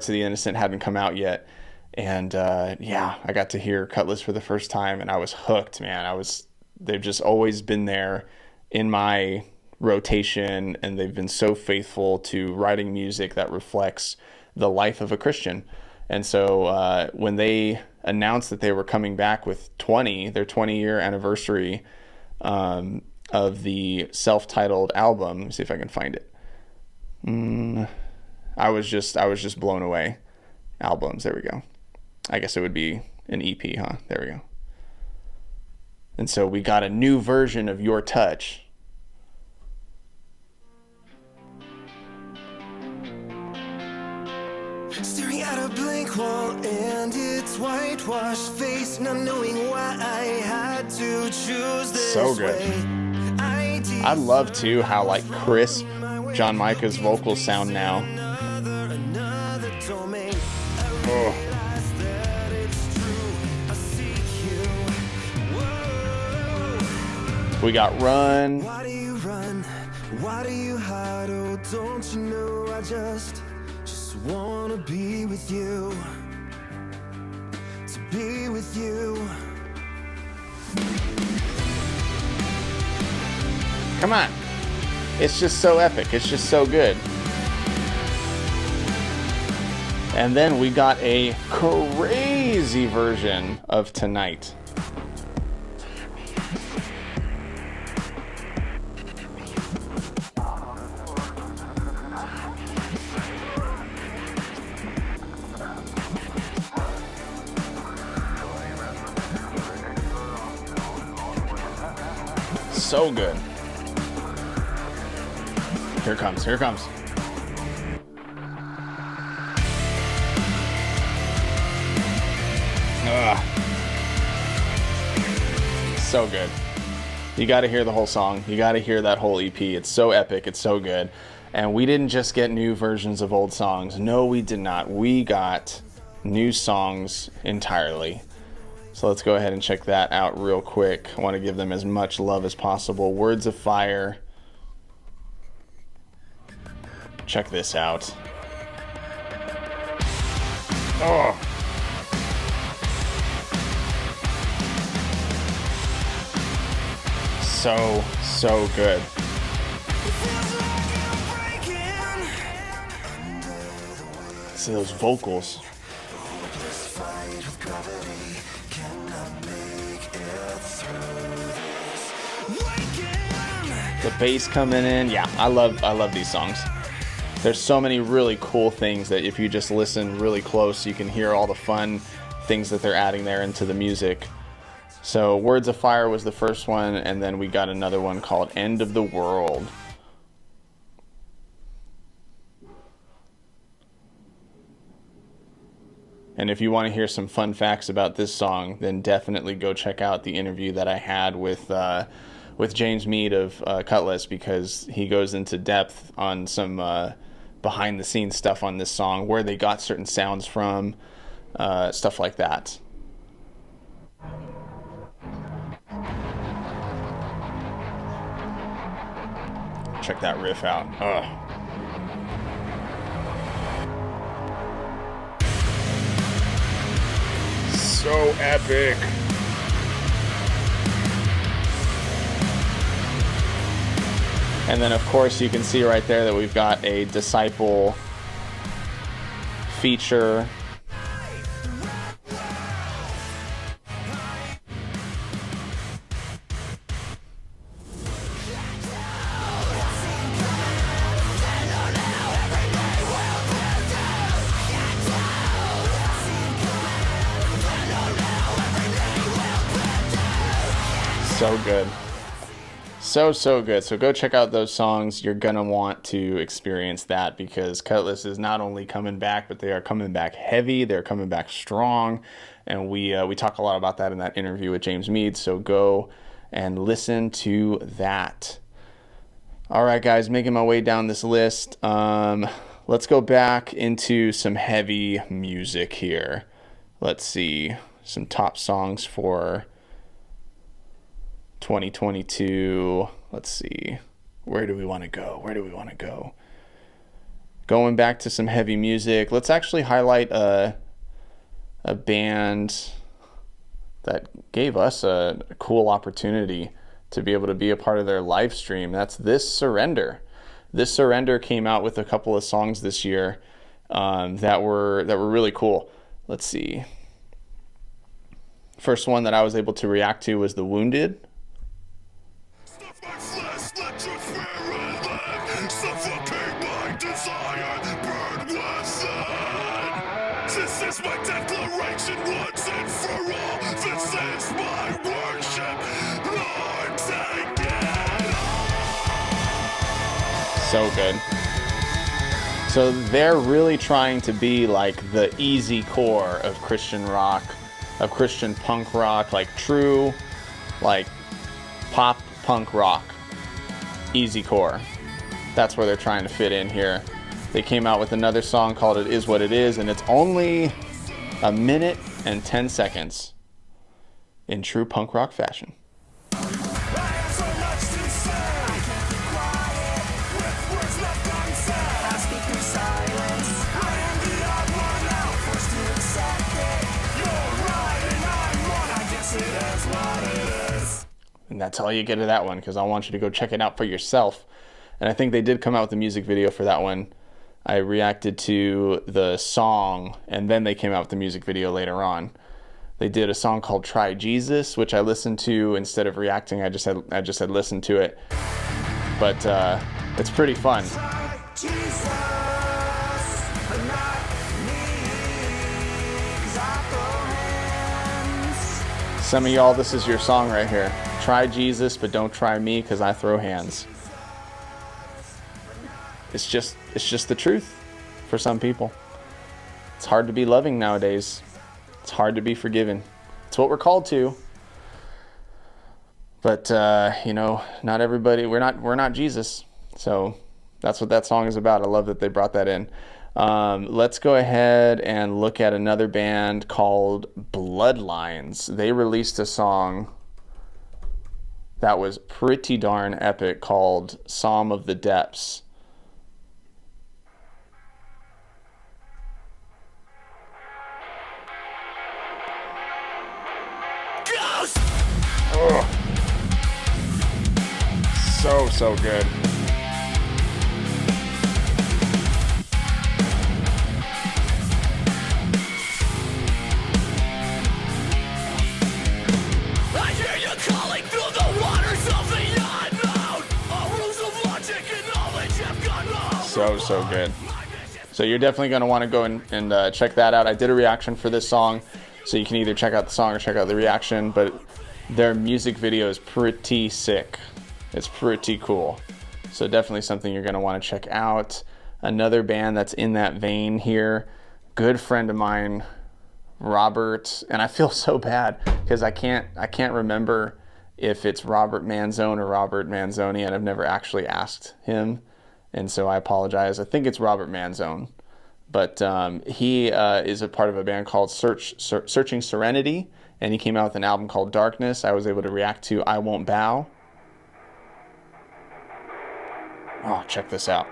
of the Innocent hadn't come out yet. And yeah, I got to hear Kutless for the first time, and I was hooked, man. They've just always been there in my rotation, and they've been so faithful to writing music that reflects the life of a Christian. And so when they announced that they were coming back with their 20-year anniversary of the self-titled album, let me see if I can find it. I was just blown away. Albums, there we go. I guess it would be an EP, huh? There we go. And so we got a new version of Your Touch. Staring at a blank wall and its whitewashed face, not knowing why I had to choose this So good. way. I love too how like crisp John Micah's vocals sound now. Another domain. Oh. Realize that it's true. I seek you. Whoa. We got Run. Why do you run? Why do you hide? Oh, don't you know I just wanna be with you, to be with you. Come on. It's just so epic. It's just so good. And then we got a crazy version of Tonight. So good. Here it comes. Here it comes. Ugh. So good. You got to hear the whole song. You got to hear that whole EP. It's so epic. It's so good. And we didn't just get new versions of old songs. No, we did not. We got new songs entirely. So let's go ahead and check that out real quick. I want to give them as much love as possible. Words of Fire. Check this out. Oh. So good. See those vocals. The bass coming in. Yeah, I love these songs. There's so many really cool things that if you just listen really close, you can hear all the fun things that they're adding there into the music. So Words of Fire was the first one, and then we got another one called End of the World. And if you want to hear some fun facts about this song, then definitely go check out the interview that I had with James Mead of Kutless, because he goes into depth on some behind-the-scenes stuff on this song, where they got certain sounds from, stuff like that. Check that riff out. So epic. And then of course you can see right there that we've got a Disciple feature. So good. So good. So go check out those songs. You're gonna want to experience that, because Kutless is not only coming back, but they are coming back heavy. They're coming back strong, and we talk a lot about that in that interview with James Mead. So go and listen to that. All right, guys, making my way down this list. Let's go back into some heavy music here. Let's see some top songs for 2022. Let's see. Where do we want to go? Going back to some heavy music. Let's actually highlight a band that gave us a cool opportunity to be able to be a part of their live stream. That's This Surrender. This Surrender came out with a couple of songs this year that were really cool. Let's see. First one that I was able to react to was The Wounded. This is my declaration once and for all. This is my worship. Lord, take it all. So good. So they're really trying to be like the easy core of Christian rock, of Christian punk rock, like true, like pop punk rock, easy core. That's where they're trying to fit in here. They came out with another song called It Is What It Is, and it's only a minute and 10 seconds in true punk rock fashion. I have so much to say. I can't keep quiet with words left unsaid. I speak through silence. I am the odd one out, forced to accept it. You're right and I'm wrong. I guess it is what it is. And that's all you get of that one, because I want you to go check it out for yourself. And I think they did come out with a music video for that one. I reacted to the song, and then they came out with the music video later on. They did a song called Try Jesus, which I listened to instead of reacting. I just had listened to it. But it's pretty fun. Try Jesus, but not me, 'cause I throw hands. Some of y'all, this is your song right here. Try Jesus, but don't try me, because I throw hands. it's just the truth for some people. It's hard to be loving nowadays. It's hard to be forgiving. It's what we're called to. But not everybody. We're not Jesus. So that's what that song is about. I love that they brought that in. Let's go ahead and look at another band called Bloodlines. They released a song that was pretty darn epic called Psalm of the Depths. Oh. So good. I hear you calling through the waters of the unknown. All rules of logic and knowledge have gone wrong. So good. So you're definitely going to want to go and check that out. I did a reaction for this song, so you can either check out the song or check out the reaction, but their music video is pretty sick. It's pretty cool. So definitely something you're going to want to check out. Another band that's in that vein here, good friend of mine, Robert, and I feel so bad because I can't remember if it's Robert Manzone or Robert Manzoni, and I've never actually asked him, and so I apologize. I think it's Robert Manzone, but he is a part of a band called Searching Serenity, and he came out with an album called Darkness. I was able to react to I Won't Bow. Oh, check this out.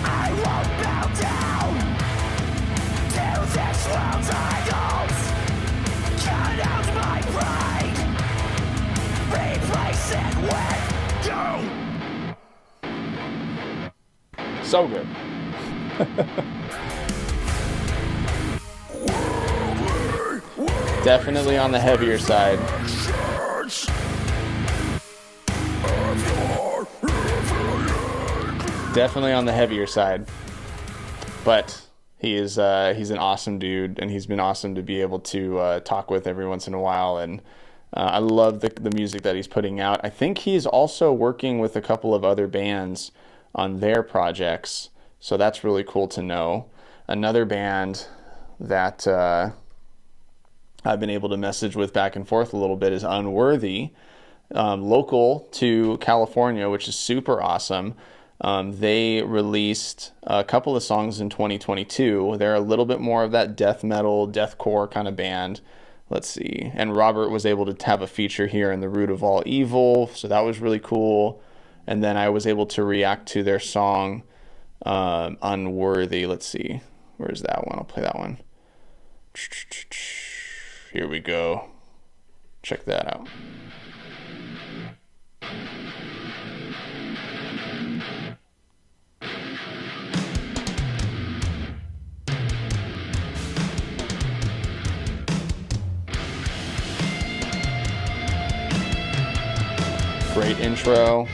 I won't bow down to this world's idols. Cut out my pride, replace it with you. So good. Definitely on the heavier side. Definitely on the heavier side. But he's an awesome dude, and he's been awesome to be able to talk with every once in a while, and I love the music that he's putting out. I think he's also working with a couple of other bands on their projects, so that's really cool to know. Another band that I've been able to message with back and forth a little bit is Unworthy, local to California, which is super awesome. They released a couple of songs in 2022. They're a little bit more of that death metal, deathcore kind of band. Let's see. And Robert was able to have a feature here in The Root of All Evil, so that was really cool. And then I was able to react to their song Unworthy. Let's see. Where's that one? I'll play that one. Here we go. Check that out. Great intro.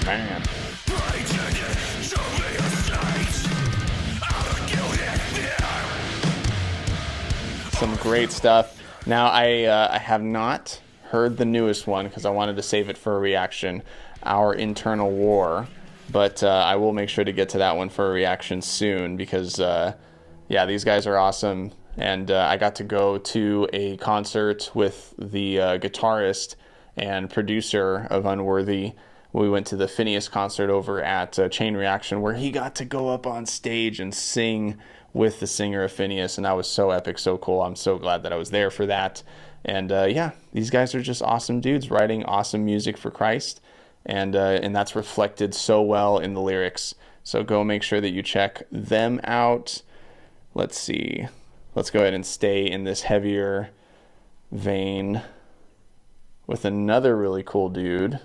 Man. Some great stuff. Now I have not heard the newest one because I wanted to save it for a reaction, Our Internal War. But I will make sure to get to that one for a reaction soon because, yeah, these guys are awesome. And I got to go to a concert with the guitarist and producer of Unworthy. We went to the Phineas concert over at Chain Reaction where he got to go up on stage and sing with the singer of Phineas. And that was so epic, so cool. I'm so glad that I was there for that. And yeah, these guys are just awesome dudes writing awesome music for Christ. And that's reflected so well in the lyrics. So go make sure that you check them out. Let's see. Let's go ahead and stay in this heavier vein with another really cool dude,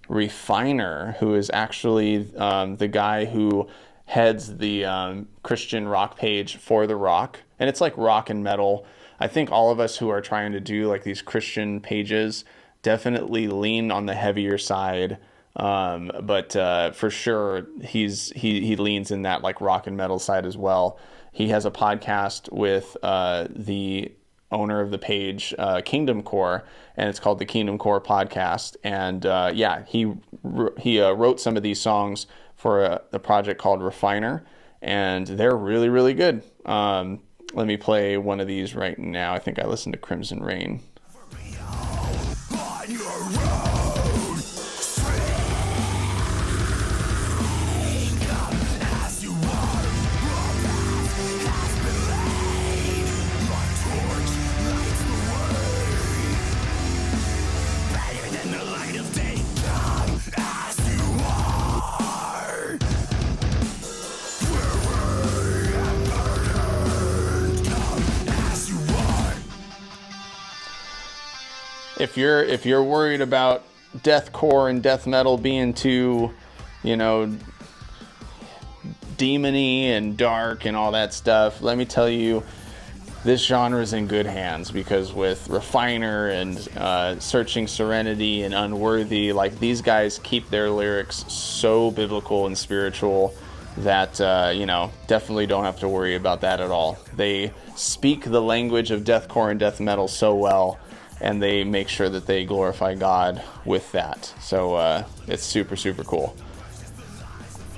Refiner, who is actually the guy who heads the Christian rock page for The Rock. And it's like rock and metal. I think all of us who are trying to do like these Christian pages, definitely lean on the heavier side. But for sure, he leans in that like rock and metal side as well. He has a podcast with the owner of the page, Kingdom Core, and it's called the Kingdom Core Podcast. And he wrote some of these songs for a project called Refiner, and they're really, really good. Let me play one of these right now. I think I listened to Crimson Rain. On your road, swing up as you are. Your path has been laid. Your torch lights the way. Brighter than the light of day. Come as you are. Where we have burned. Come as you are. If you're worried about deathcore and death metal being too, demony and dark and all that stuff, let me tell you, this genre is in good hands, because with Refiner and Searching Serenity and Unworthy, like, these guys keep their lyrics so biblical and spiritual that definitely don't have to worry about that at all. They speak the language of deathcore and death metal so well, and they make sure that they glorify God with that. So it's super, super cool.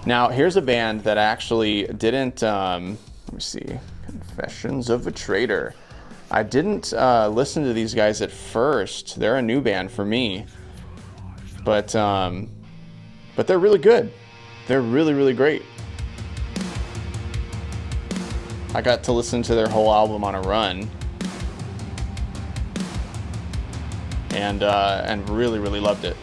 Now, here's a band that actually didn't, let me see, Confessions of a Traitor. I didn't listen to these guys at first. They're a new band for me. But they're really good. They're really, really great. I got to listen to their whole album on a run. And really, really loved it.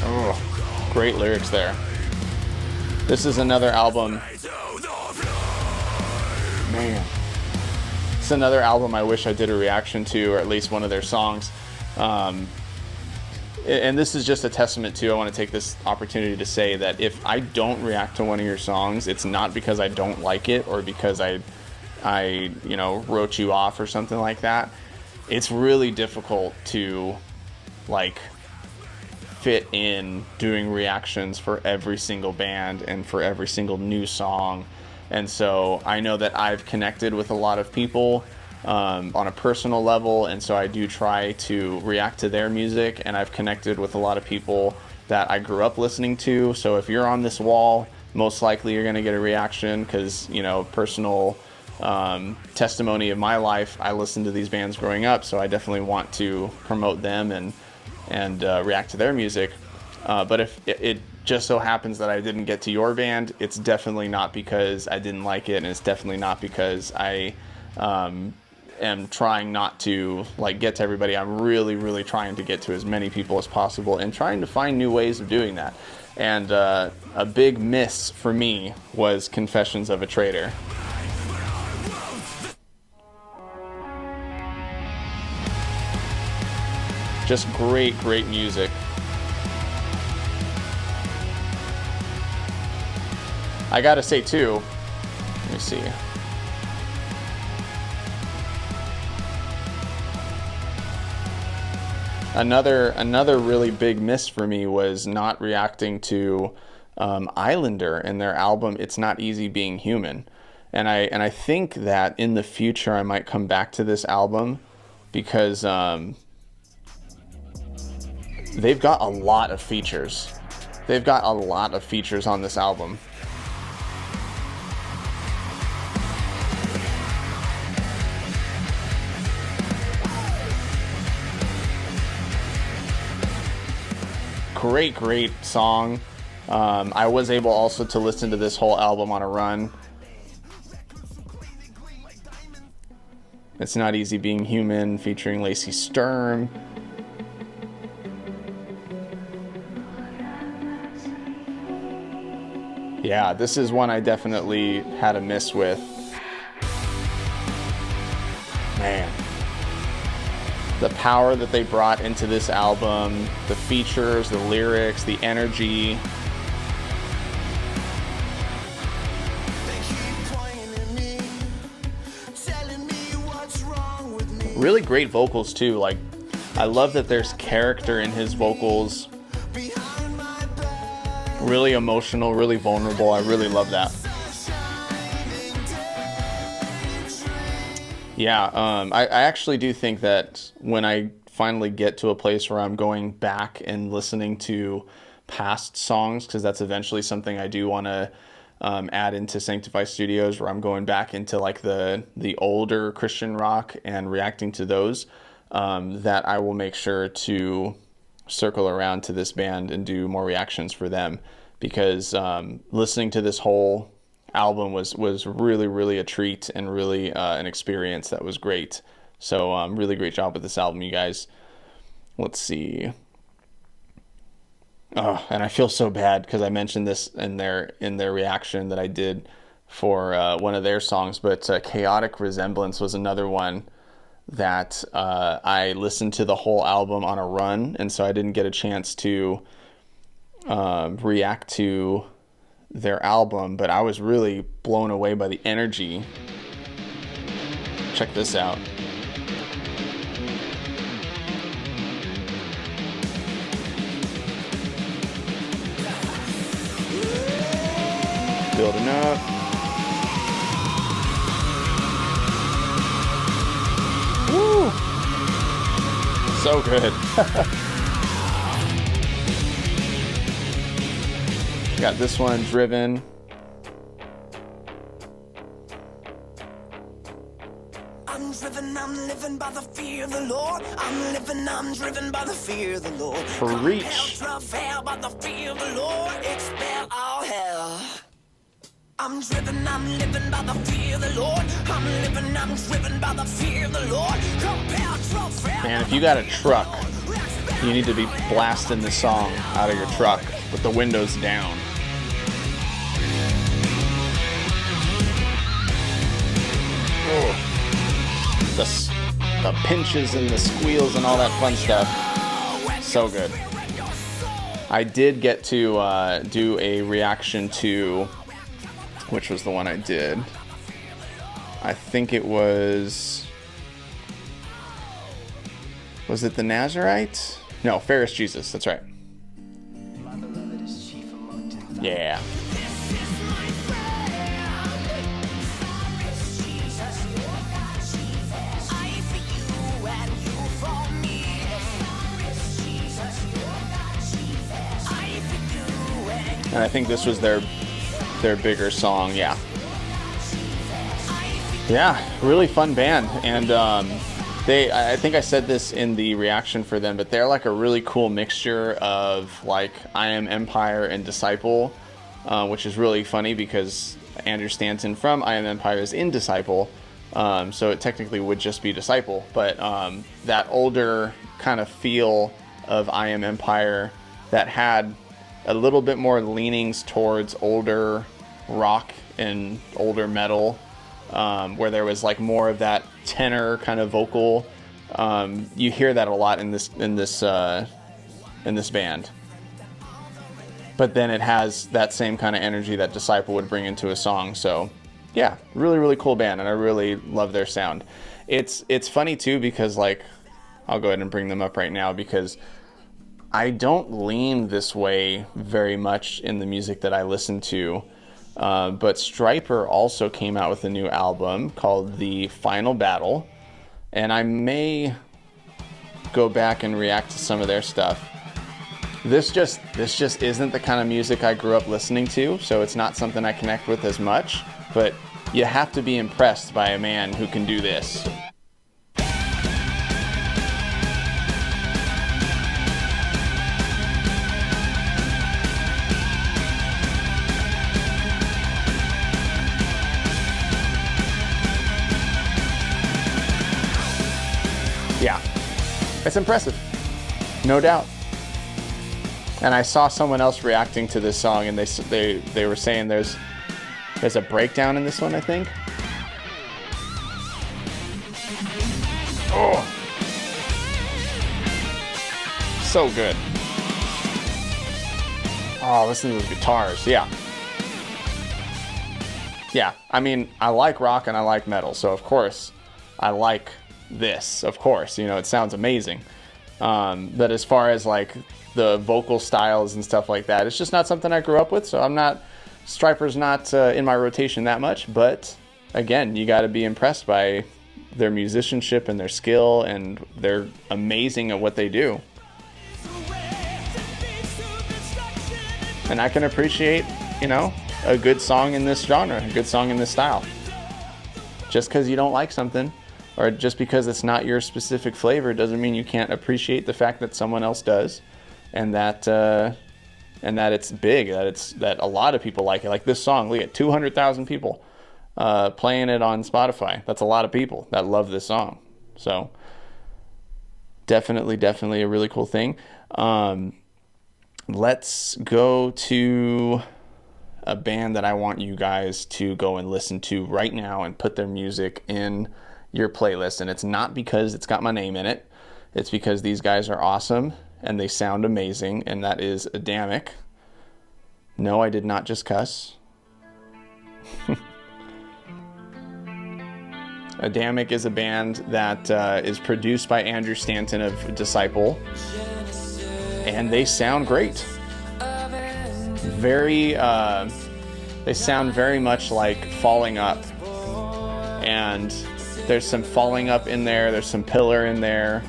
Oh, great lyrics there. This is another album. Man. It's another album I wish I did a reaction to, or at least one of their songs. And this is just a testament to, I want to take this opportunity to say that if I don't react to one of your songs, it's not because I don't like it or because I wrote you off or something like that. It's really difficult to, like, fit in doing reactions for every single band and for every single new song. And so I know that I've connected with a lot of people on a personal level, and so I do try to react to their music, and I've connected with a lot of people that I grew up listening to. So if you're on this wall, most likely you're going to get a reaction, because personal testimony of my life, I listened to these bands growing up, so I definitely want to promote them and react to their music. But if it just so happens that I didn't get to your band, it's definitely not because I didn't like it, and it's definitely not because I am trying not to get to everybody. I'm really, really trying to get to as many people as possible and trying to find new ways of doing that. And a big miss for me was Confessions of a Traitor. Just great, great music. I gotta say too, let me see. Another really big miss for me was not reacting to Islander and their album It's Not Easy Being Human. And I think that in the future I might come back to this album, because they've got a lot of features. They've got a lot of features on this album. Great song. I was able also to listen to this whole album on a run. It's Not Easy Being Human, featuring Lacey Sturm. Yeah, this is one I definitely had a miss with. Man. The power that they brought into this album, the features, the lyrics, the energy. Really great vocals too. Like, I love that there's character in his vocals. Really emotional, really vulnerable. I really love that. Yeah, I actually do think that when I finally get to a place where I'm going back and listening to past songs, because that's eventually something I do want to add into Sanctify Studios, where I'm going back into like the older Christian rock and reacting to those, that I will make sure to circle around to this band and do more reactions for them, because listening to this whole album was really a treat and really an experience that was great. So really great job with this album, you guys. Let's see. Oh, and I feel so bad because I mentioned this in their reaction that I did for one of their songs, but Chaotic Resemblance was another one that I listened to the whole album on a run, and so I didn't get a chance to react to their album, but I was really blown away by the energy. Check this out. Building up. Woo! So good. Got this one, Driven. I'm driven, I'm living by the fear of the Lord. I'm living, I'm driven by the fear of the Lord. Parrish. Compelled, travail by the fear of the Lord. Expel all hell. I'm driven, I'm living by the fear of the Lord. I'm living, I'm driven by the fear of the Lord. Compelled, travail. Man, if you got a truck, you need to be blasting this song out of your truck with the windows down. Oh. The pinches and the squeals and all that fun stuff. So good. I did get to do a reaction to, which was the one I did? I think it was it the Nazarite? No, Ferris Jesus, that's right. Yeah. And I think this was their bigger song, yeah. Yeah, really fun band. And I think I said this in the reaction for them, but they're like a really cool mixture of like I Am Empire and Disciple, which is really funny because Andrew Stanton from I Am Empire is in Disciple, so it technically would just be Disciple. But that older kind of feel of I Am Empire that had a little bit more leanings towards older rock and older metal, where there was like more of that tenor kind of vocal. You hear that a lot in this band. But then it has that same kind of energy that Disciple would bring into a song. So yeah, really cool band, and I really love their sound. It's funny too because like I'll go ahead and bring them up right now because I don't lean this way very much in the music that I listen to, but Stryper also came out with a new album called The Final Battle, and I may go back and react to some of their stuff. This just isn't the kind of music I grew up listening to, so it's not something I connect with as much, but you have to be impressed by a man who can do this. Yeah, it's impressive, no doubt. And I saw someone else reacting to this song, and they were saying there's a breakdown in this one, I think. Oh, so good. Oh, listen to those guitars, yeah. Yeah, I mean, I like rock and I like metal, so of course I like this, of course. You know, it sounds amazing. But as far as like the vocal styles and stuff like that, it's just not something I grew up with. So Stryper's not in my rotation that much. But again, you got to be impressed by their musicianship and their skill, and they're amazing at what they do. And I can appreciate, you know, a good song in this genre, a good song in this style. Just because you don't like something, or just because it's not your specific flavor, doesn't mean you can't appreciate the fact that someone else does, and that it's big, that a lot of people like it. Like this song, look at 200,000 people playing it on Spotify. That's a lot of people that love this song. So definitely a really cool thing. Let's go to a band that I want you guys to go and listen to right now and put their music in your playlist. And it's not because it's got my name in it. It's because these guys are awesome and they sound amazing, and that is Adamic. No, I did not just cuss. Adamic is a band that is produced by Andrew Stanton of Disciple, and they sound great. They sound very much like Falling Up, and there's some Falling Up in there, there's some Pillar in there.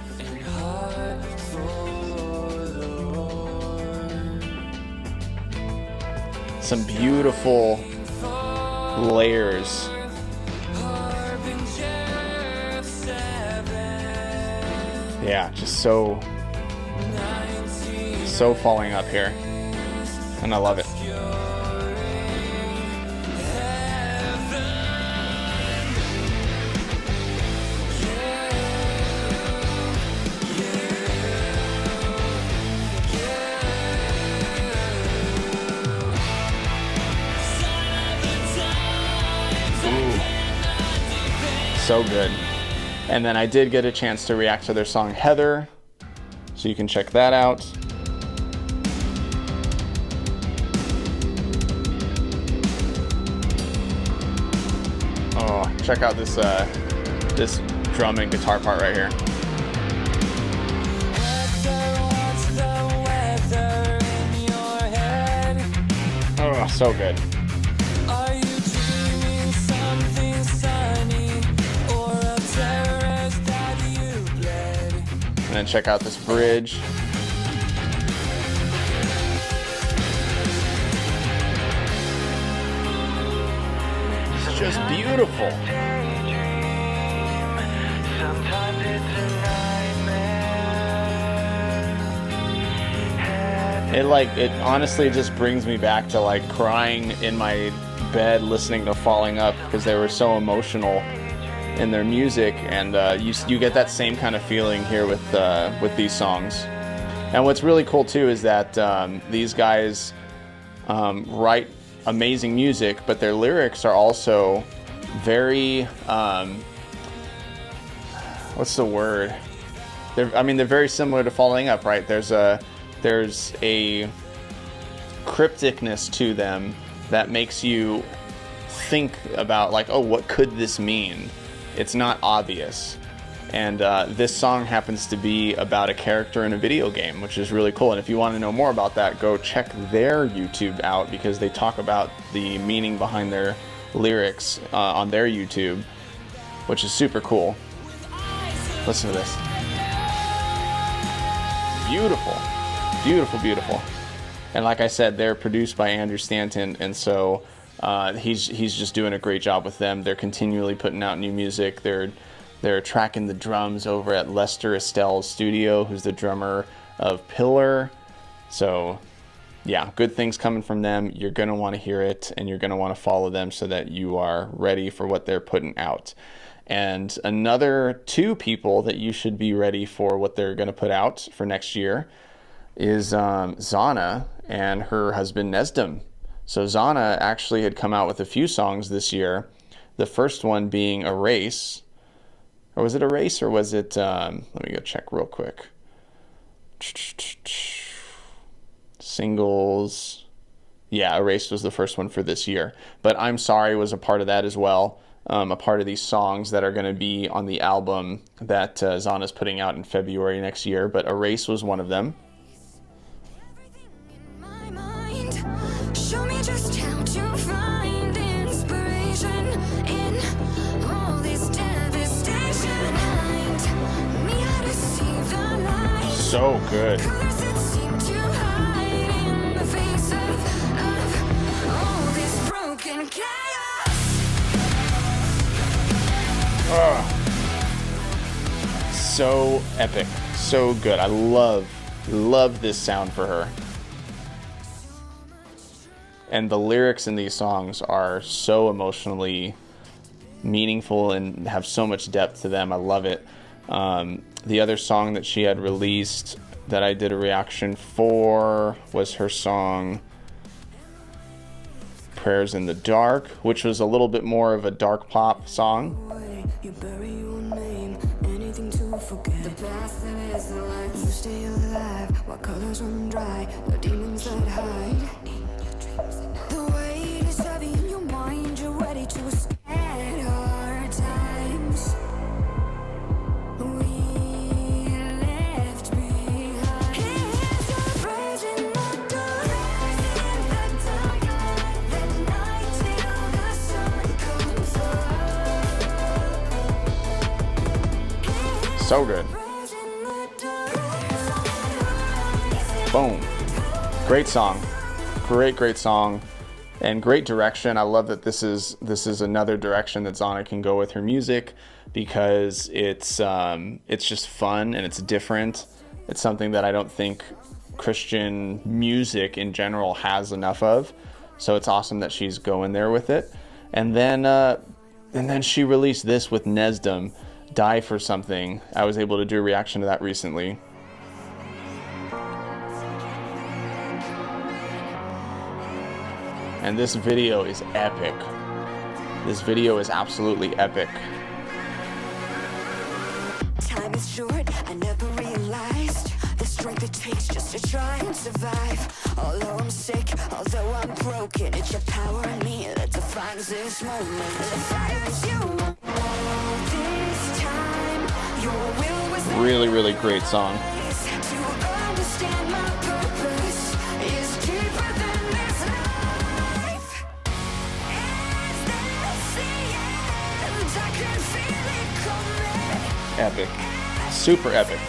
Some beautiful layers. Yeah, just so Falling Up here, and I love it. So good. And then I did get a chance to react to their song Heather, so you can check that out. Oh, check out this drum and guitar part right here. Oh, so good. And then check out this bridge. It's just beautiful. It honestly just brings me back to like crying in my bed listening to Falling Up, because they were so emotional in their music, and you get that same kind of feeling here with these songs. And what's really cool too is that these guys write amazing music, but their lyrics are also very what's the word? They're very similar to Falling Up, right? There's a crypticness to them that makes you think about like, oh, what could this mean? It's not obvious. And this song happens to be about a character in a video game, which is really cool. And if you want to know more about that, go check their YouTube out, because they talk about the meaning behind their lyrics on their YouTube, which is super cool. Listen to this. Beautiful. Beautiful, beautiful. And like I said, they're produced by Andrew Stanton, and so he's just doing a great job with them. They're continually putting out new music. They're tracking the drums over at Lester Estelle's studio, who's the drummer of Pillar. So yeah, good things coming from them. You're going to want to hear it, and you're going to want to follow them so that you are ready for what they're putting out. And another two people that you should be ready for what they're going to put out for next year is Zahna and her husband Nesdam. So Zahna actually had come out with a few songs this year. The first one being Erase. Or was it Erase, or was it... let me go check real quick. Singles. Yeah, Erase was the first one for this year. But I'm Sorry was a part of that as well. a part of these songs that are going to be on the album that Zahna's putting out in February next year, but Erase was one of them. My mind, show me just how to find inspiration in all this devastation. Mind me how to see the light. So good. Colors that seem to hide in the face of all this broken chaos. So epic, so good. I love this sound for her. And the lyrics in these songs are so emotionally meaningful and have so much depth to them. I love it. The other song that she had released that I did a reaction for was her song Prayers in the Dark, which was a little bit more of a dark pop song. You bury your name, anything to forget. The past that is the life. You stay alive while colors run dry. The demons that hide in your dreams. The weight is heavy in your mind. You're ready to escape hard times. We left behind. Here's your praise in the dark. In the dark, the night till the sun comes up. So good. Praise in the dark. Boom. Great song. Great song. And great direction. I love that this is another direction that Zahna can go with her music, because it's just fun and it's different. It's something that I don't think Christian music in general has enough of. So it's awesome that she's going there with it. And then she released this with Nesdam, Die for Something. I was able to do a reaction to that recently. And this video is epic. This video is absolutely epic. Time is short, I never realized the strength it takes just to try and survive. Although I'm sick, although I'm broken, it's your power in me that defines this moment. The fire is you. All this time, your will was Really great song. to understand my purpose is deeper than this life. Is this the end? I can feel it coming. Epic. Super epic.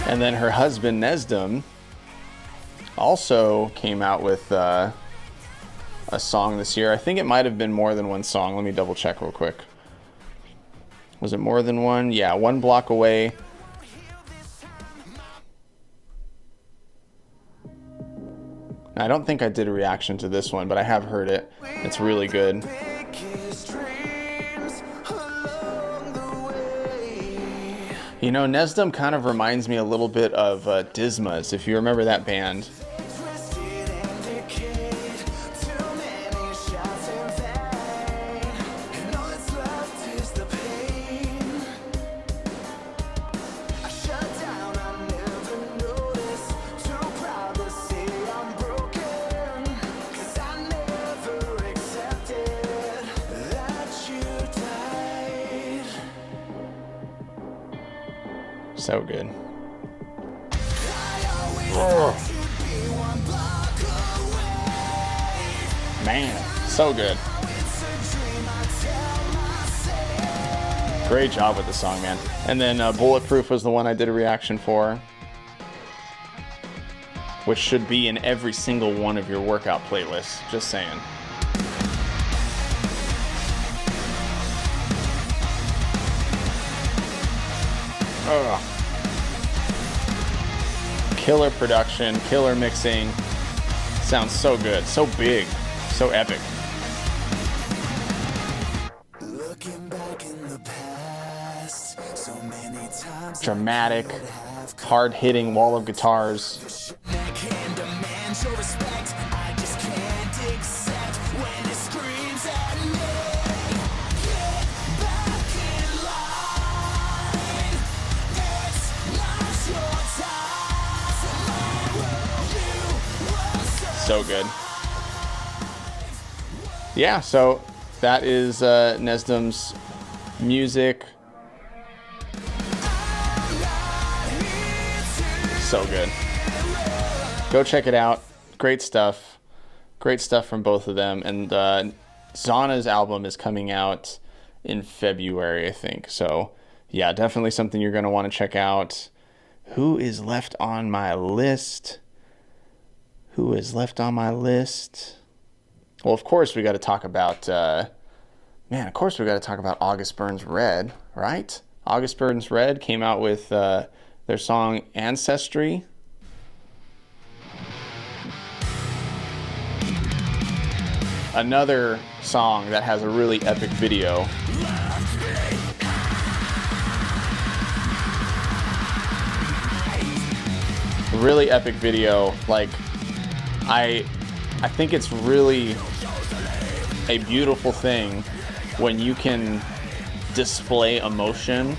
And then her husband Nesdam also came out with a song this year. I think it might have been more than one song. Let me double check real quick. Was it more than one? Yeah, One Block Away. I don't think I did a reaction to this one, but I have heard it. It's really good. You know, Nesdam kind of reminds me a little bit of Dismas, if you remember that band. So good. Man, so good. Great job with the song, man. And then Bulletproof was the one I did a reaction for, which should be in every single one of your workout playlists. Just saying. Ugh. Killer production, killer mixing. Sounds so good, so big, so epic. Dramatic, hard-hitting wall of guitars. So good. Yeah, so that is Nesdam's music. So good. Go check it out. Great stuff. Great stuff from both of them. And Zahna's album is coming out in February, I think. So, yeah, definitely something you're going to want to check out. Who is left on my list? Who is left on my list? Well, of course, we got to talk about, August Burns Red, right? August Burns Red came out with their song Ancestry. Another song that has a really epic video. Really epic video. Like, I think it's really a beautiful thing when you can display emotion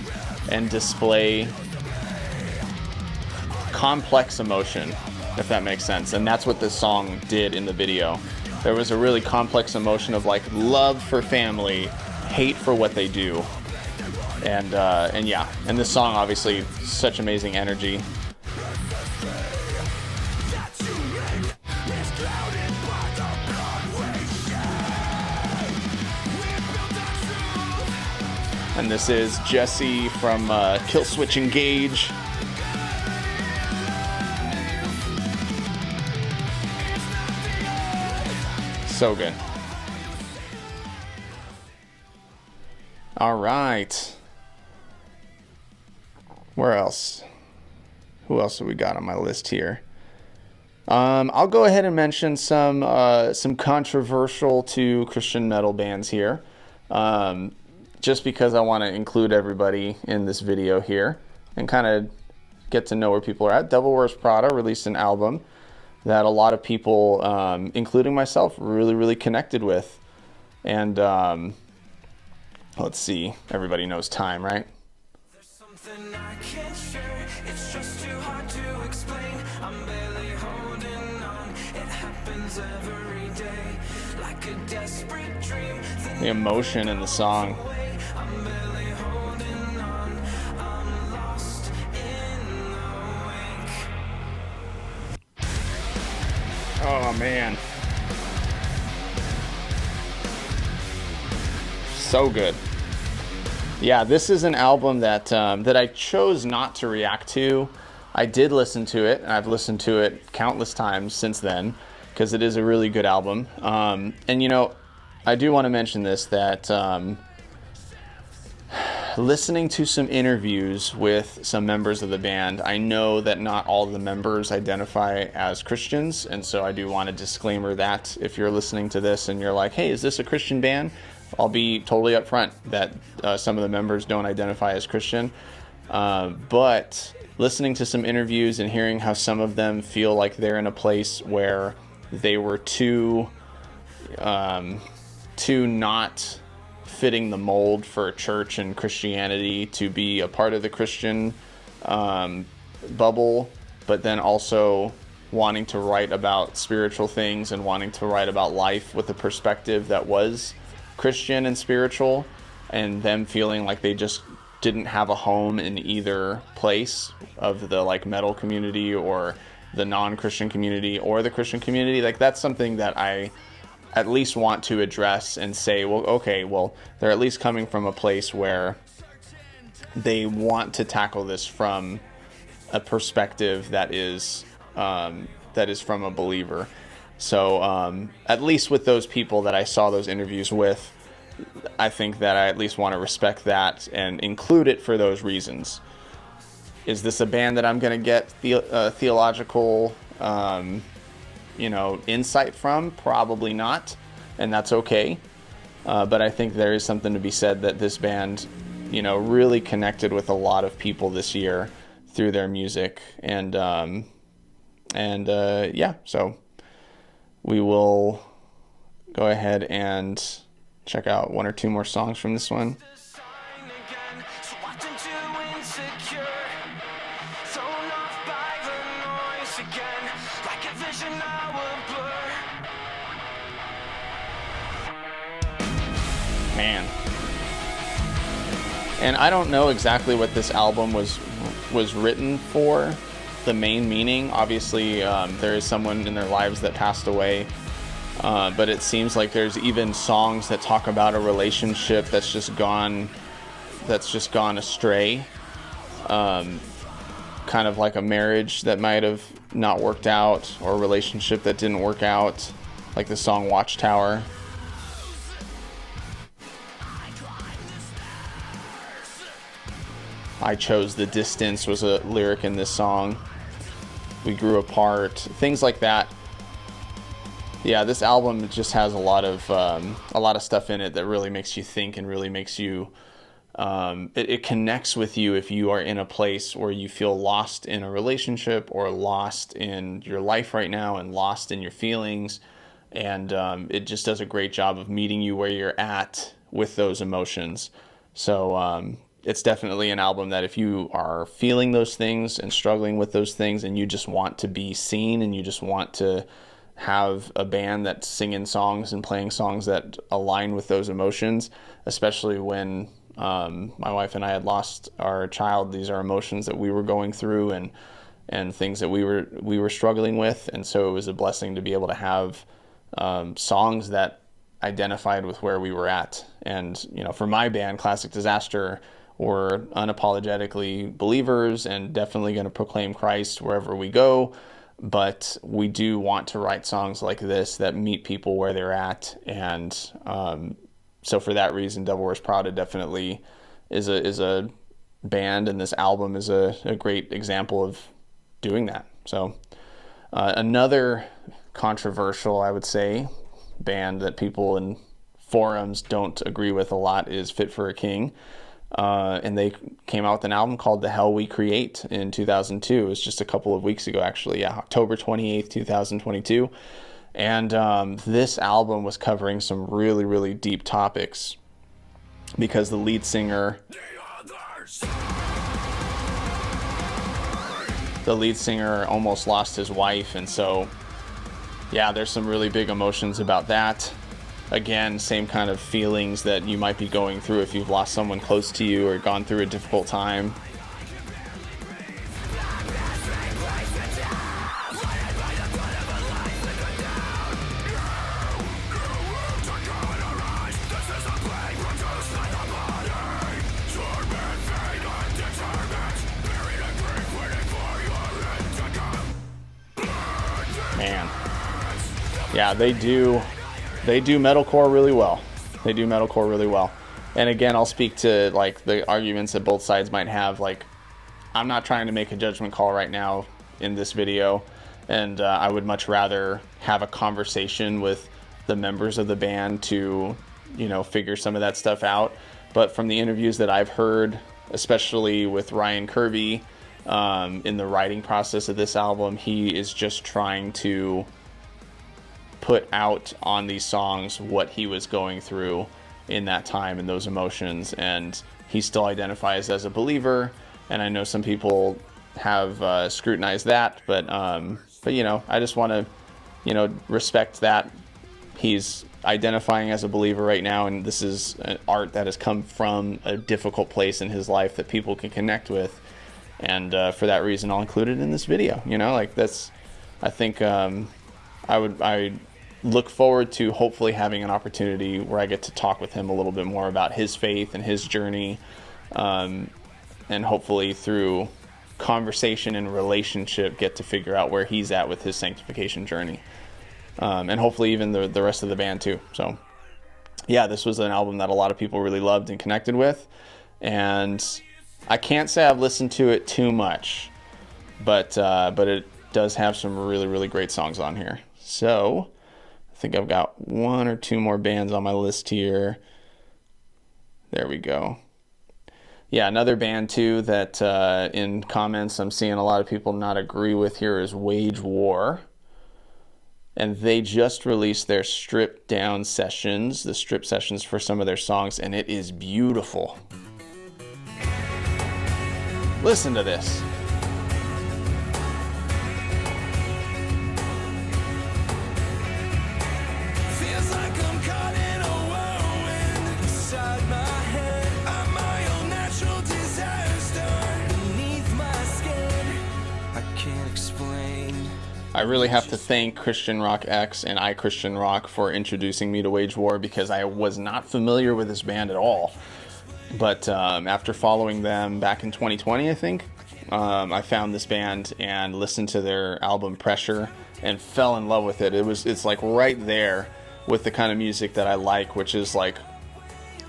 and display complex emotion, if that makes sense. And that's what this song did in the video. There was a really complex emotion of like love for family, hate for what they do. And yeah, and this song obviously such amazing energy. And this is Jesse from Killswitch Engage. So good. All right. Where else? Who else have we got on my list here? I'll go ahead and mention some controversial to Christian metal bands here. Just because I want to include everybody in this video here and kind of get to know where people are at. Devil Wears Prada released an album that a lot of people, including myself, really connected with. And let's see, everybody knows Time, right? There's something I can't share, it's just too hard to explain. I'm barely holding on, it happens every day, like a desperate dream. The emotion in the song. I'm barely holding on, I'm lost in the wake. Oh man, so good. Yeah, this is an album that I chose not to react to. I did listen to it, and I've listened to it countless times since then because it is a really good album. And you know, I do want to mention this, that listening to some interviews with some members of the band, I know that not all of the members identify as Christians, and so I do want to disclaimer that if you're listening to this and you're like, hey, is this a Christian band? I'll be totally upfront that some of the members don't identify as Christian. But listening to some interviews and hearing how some of them feel like they're in a place where they were too not fitting the mold for a church and Christianity to be a part of the Christian bubble, but then also wanting to write about spiritual things and wanting to write about life with a perspective that was Christian and spiritual, and them feeling like they just didn't have a home in either place of the like metal community or the non-Christian community or the Christian community. Like, that's something that I at least want to address and say, well, okay, well, they're at least coming from a place where they want to tackle this from a perspective that is from a believer. So at least with those people that I saw those interviews with, I think that I at least want to respect that and include it for those reasons. Is this a band that I'm going to get theological insight from? Probably not, and that's okay. But I think there is something to be said that this band, really connected with a lot of people this year through their music, and so we will go ahead and check out one or two more songs from this one. Thrown off by the noise again, like a vision I will blur. Man. And I don't know exactly what this album was written for, the main meaning. Obviously, there is someone in their lives that passed away, but it seems like there's even songs that talk about a relationship that's just gone astray. Kind of like a marriage that might have not worked out, or a relationship that didn't work out, like the song Watchtower. I chose the distance was a lyric in this song. We grew apart, things like that. Yeah, this album just has a lot of stuff in it that really makes you think and really makes you it connects with you if you are in a place where you feel lost in a relationship, or lost in your life right now, and lost in your feelings. And it just does a great job of meeting you where you're at with those emotions. So it's definitely an album that if you are feeling those things and struggling with those things, and you just want to be seen, and you just want to have a band that's singing songs and playing songs that align with those emotions, especially when my wife and I had lost our child. These are emotions that we were going through, and things that we were struggling with. And so it was a blessing to be able to have songs that identified with where we were at. And, you know, for my band, Classic Disaster, we're unapologetically believers and definitely going to proclaim Christ wherever we go. But we do want to write songs like this that meet people where they're at. And so for that reason, Devil Wears Prada definitely is a band, and this album is a great example of doing that. So another controversial, I would say, band that people in forums don't agree with a lot is Fit for a King. And they came out with an album called The Hell We Create in 2002. It was just a couple of weeks ago, actually. Yeah, October 28th, 2022. And this album was covering some really, really deep topics, because the lead singer almost lost his wife. And so, yeah, there's some really big emotions about that. Again, same kind of feelings that you might be going through if you've lost someone close to you or gone through a difficult time. Man. Yeah, they do metalcore really well. They do metalcore really well. And again, I'll speak to like the arguments that both sides might have. Like, I'm not trying to make a judgment call right now in this video, and I would much rather have a conversation with the members of the band to, you know, figure some of that stuff out. But from the interviews that I've heard, especially with Ryan Kirby, in the writing process of this album, he is just trying to put out on these songs what he was going through in that time and those emotions. And he still identifies as a believer. And I know some people have scrutinized that, but you know, I just want to, you know, respect that he's identifying as a believer right now, and this is an art that has come from a difficult place in his life that people can connect with. And for that reason, I'll include it in this video. You know, like that's, I think I look forward to hopefully having an opportunity where I get to talk with him a little bit more about his faith and his journey, and hopefully through conversation and relationship get to figure out where he's at with his sanctification journey, and hopefully even the rest of the band too. So yeah, this was an album that a lot of people really loved and connected with, and I can't say I've listened to it too much, but it does have some really, really great songs on here. So I think I've got one or two more bands on my list here. There we go. Yeah, another band too that in comments I'm seeing a lot of people not agree with here is Wage War. And they just released their stripped down sessions, the strip sessions for some of their songs, and it is beautiful. Listen to this. Feels like I'm caught in a whirlwind. I really have to thank Christian Rock X and I Christian Rock for introducing me to Wage War, because I was not familiar with this band at all. But after following them back in 2020, I think, I found this band and listened to their album Pressure and fell in love with it. It's like right there with the kind of music that I like, which is like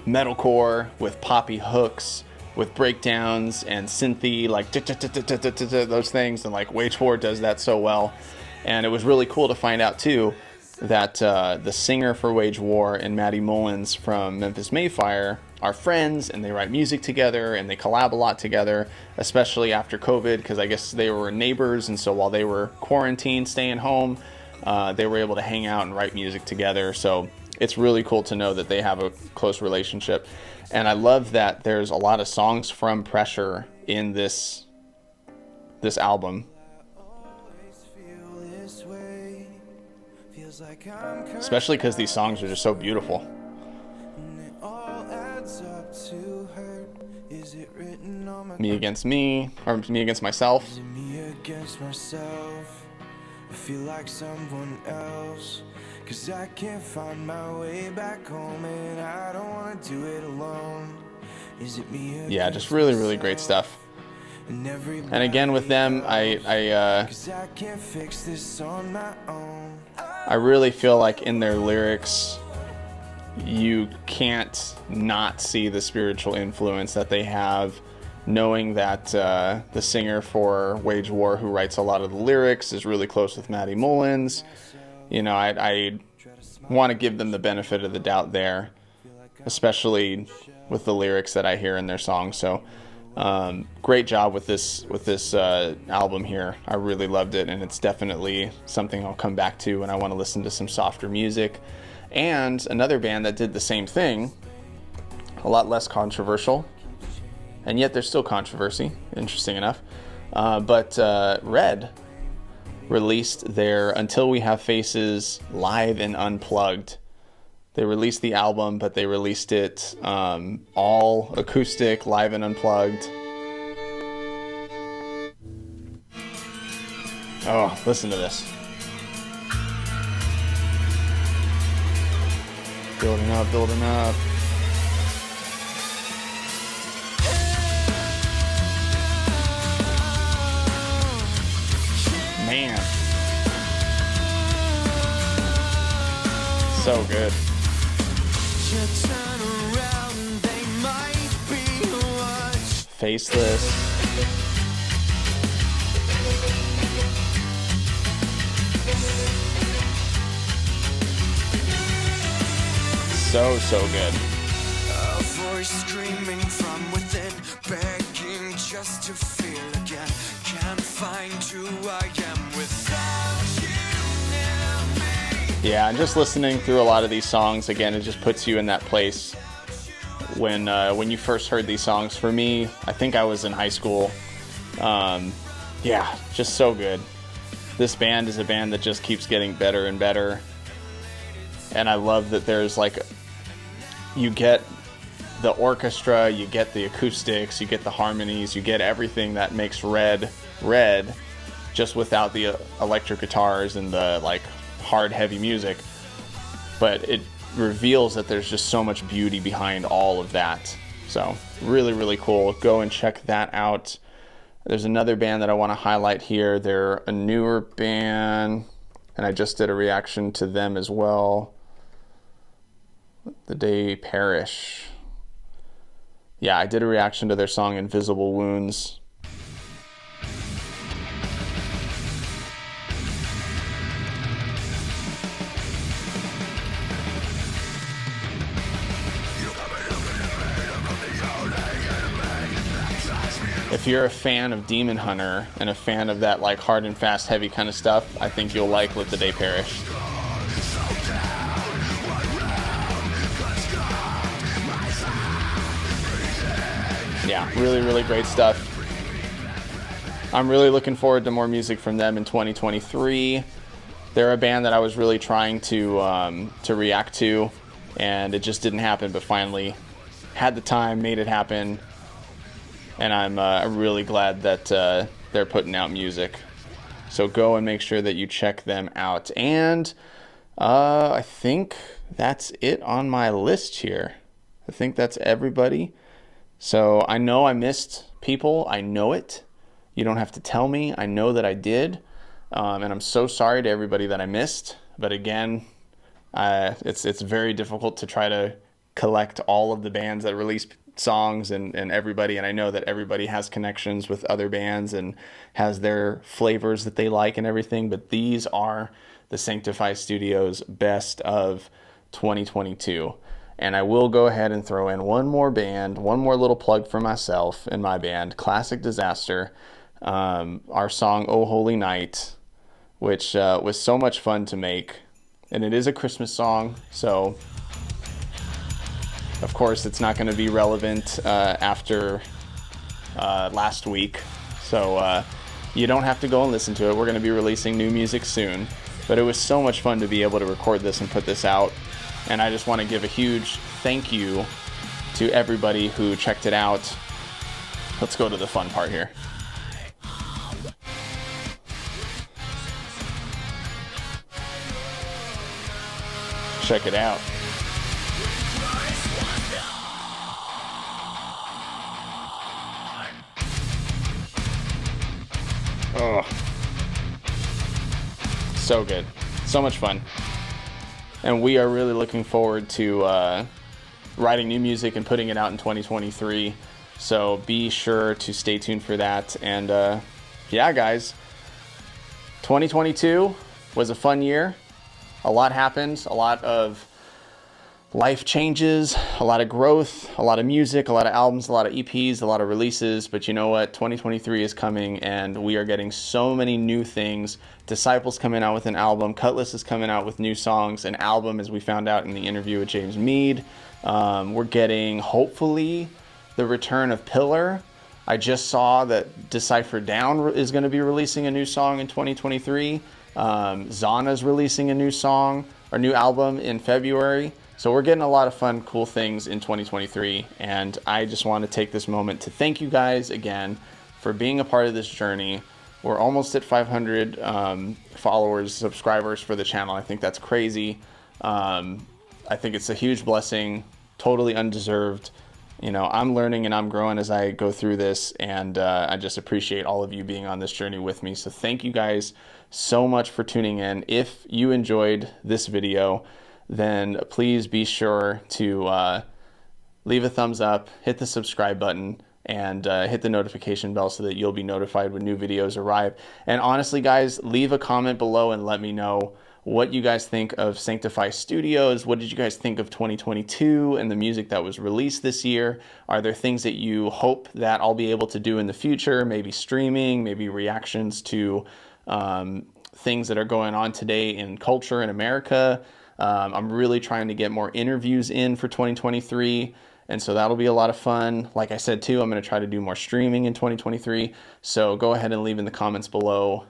metalcore with poppy hooks, with breakdowns and synthy, like those things, and like Wage War does that so well. And it was really cool to find out too that the singer for Wage War and Maddie Mullins from Memphis May Fire are friends, and they write music together and they collab a lot together, especially after COVID, because I guess they were neighbors, and so while they were quarantined, staying home, they were able to hang out and write music together. So it's really cool to know that they have a close relationship. And I love that there's a lot of songs from Pressure in this album. Especially because these songs are just so beautiful. Me against me, or me against myself. Me against myself. I feel like someone else. 'Cause I can't find my way back home, and I don't wanna do it alone. Is it me? Yeah, just really, really great stuff. And again with them, I can't fix this on my own. I really feel like in their lyrics, you can't not see the spiritual influence that they have, knowing that the singer for Wage War, who writes a lot of the lyrics, is really close with Maddie Mullins. You know, I want to give them the benefit of the doubt there, especially with the lyrics that I hear in their songs. So great job with this album here. I really loved it, and it's definitely something I'll come back to when I want to listen to some softer music. And another band that did the same thing, a lot less controversial, and yet there's still controversy, interesting enough, but Red released their Until We Have Faces live and unplugged. They released the album, but they released it all acoustic, live and unplugged. Oh, listen to this. Building up, building up. Man. So good. Faceless. So good. A voice screaming from within, begging just to feel again. Can't find who I am without you near me. Yeah, and just listening through a lot of these songs, again, it just puts you in that place when you first heard these songs. For me, I think I was in high school. Yeah, just so good. This band is a band that just keeps getting better and better. And I love that there's like, you get the orchestra, you get the acoustics, you get the harmonies, you get everything that makes Red, just without the electric guitars and the like hard, heavy music. But it reveals that there's just so much beauty behind all of that. So really, really cool. Go and check that out. There's another band that I want to highlight here. They're a newer band, and I just did a reaction to them as well. The Day Parrish. Yeah, I did a reaction to their song Invisible Wounds. If you're a fan of Demon Hunter and a fan of that like hard and fast, heavy kind of stuff, I think you'll like Let the Day Perish. Yeah, really, really great stuff. I'm really looking forward to more music from them in 2023. They're a band that I was really trying to react to, and it just didn't happen, but finally had the time, made it happen. And I'm really glad that they're putting out music. So go and make sure that you check them out. And I think that's it on my list here. I think that's everybody. So I know I missed people. I know it. You don't have to tell me. I know that I did. And I'm so sorry to everybody that I missed. But again, it's very difficult to try to collect all of the bands that release songs and everybody. And I know that everybody has connections with other bands and has their flavors that they like and everything. But these are the Sanctify Studios best of 2022. And I will go ahead and throw in one more band, one more little plug for myself and my band, Classic Disaster. Our song, Oh Holy Night, which was so much fun to make. And it is a Christmas song, so of course it's not going to be relevant after last week. So you don't have to go and listen to it. We're going to be releasing new music soon. But it was so much fun to be able to record this and put this out. And I just want to give a huge thank you to everybody who checked it out. Let's go to the fun part here. Check it out. Oh, so good. So much fun. And we are really looking forward to writing new music and putting it out in 2023. So be sure to stay tuned for that. And yeah, guys, 2022 was a fun year. A lot happened, a lot of life changes, a lot of growth, a lot of music, a lot of albums, a lot of EPs, a lot of releases. But you know what? 2023 is coming and we are getting so many new things. Disciples coming out with an album. Kutless is coming out with new songs. An album, as we found out in the interview with James Mead. We're getting, hopefully, the return of Pillar. I just saw that Decipher Down is going to be releasing a new song in 2023. Zahna's releasing a new song or new album in February. So we're getting a lot of fun, cool things in 2023. And I just want to take this moment to thank you guys again for being a part of this journey. We're almost at 500 followers, subscribers for the channel. I think that's crazy. I think it's a huge blessing, totally undeserved. You know, I'm learning and I'm growing as I go through this, and I just appreciate all of you being on this journey with me. So thank you guys so much for tuning in. If you enjoyed this video, then please be sure to leave a thumbs up, hit the subscribe button, and hit the notification bell so that you'll be notified when new videos arrive. And honestly, guys, leave a comment below and let me know what you guys think of Sanctify Studios. What did you guys think of 2022 and the music that was released this year? Are there things that you hope that I'll be able to do in the future? Maybe streaming, maybe reactions to things that are going on today in culture in America. I'm really trying to get more interviews in for 2023. And so that'll be a lot of fun. Like I said, too, I'm going to try to do more streaming in 2023. So go ahead and leave in the comments below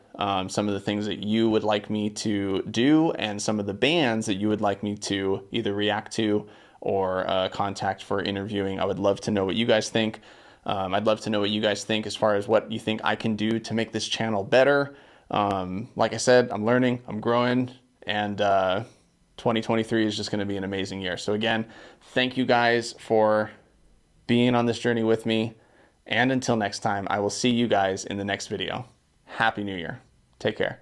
some of the things that you would like me to do and some of the bands that you would like me to either react to or contact for interviewing. I would love to know what you guys think. I'd love to know what you guys think as far as what you think I can do to make this channel better. Like I said, I'm learning, I'm growing, and 2023 is just going to be an amazing year. So again, thank you guys for being on this journey with me. And until next time, I will see you guys in the next video. Happy New Year. Take care.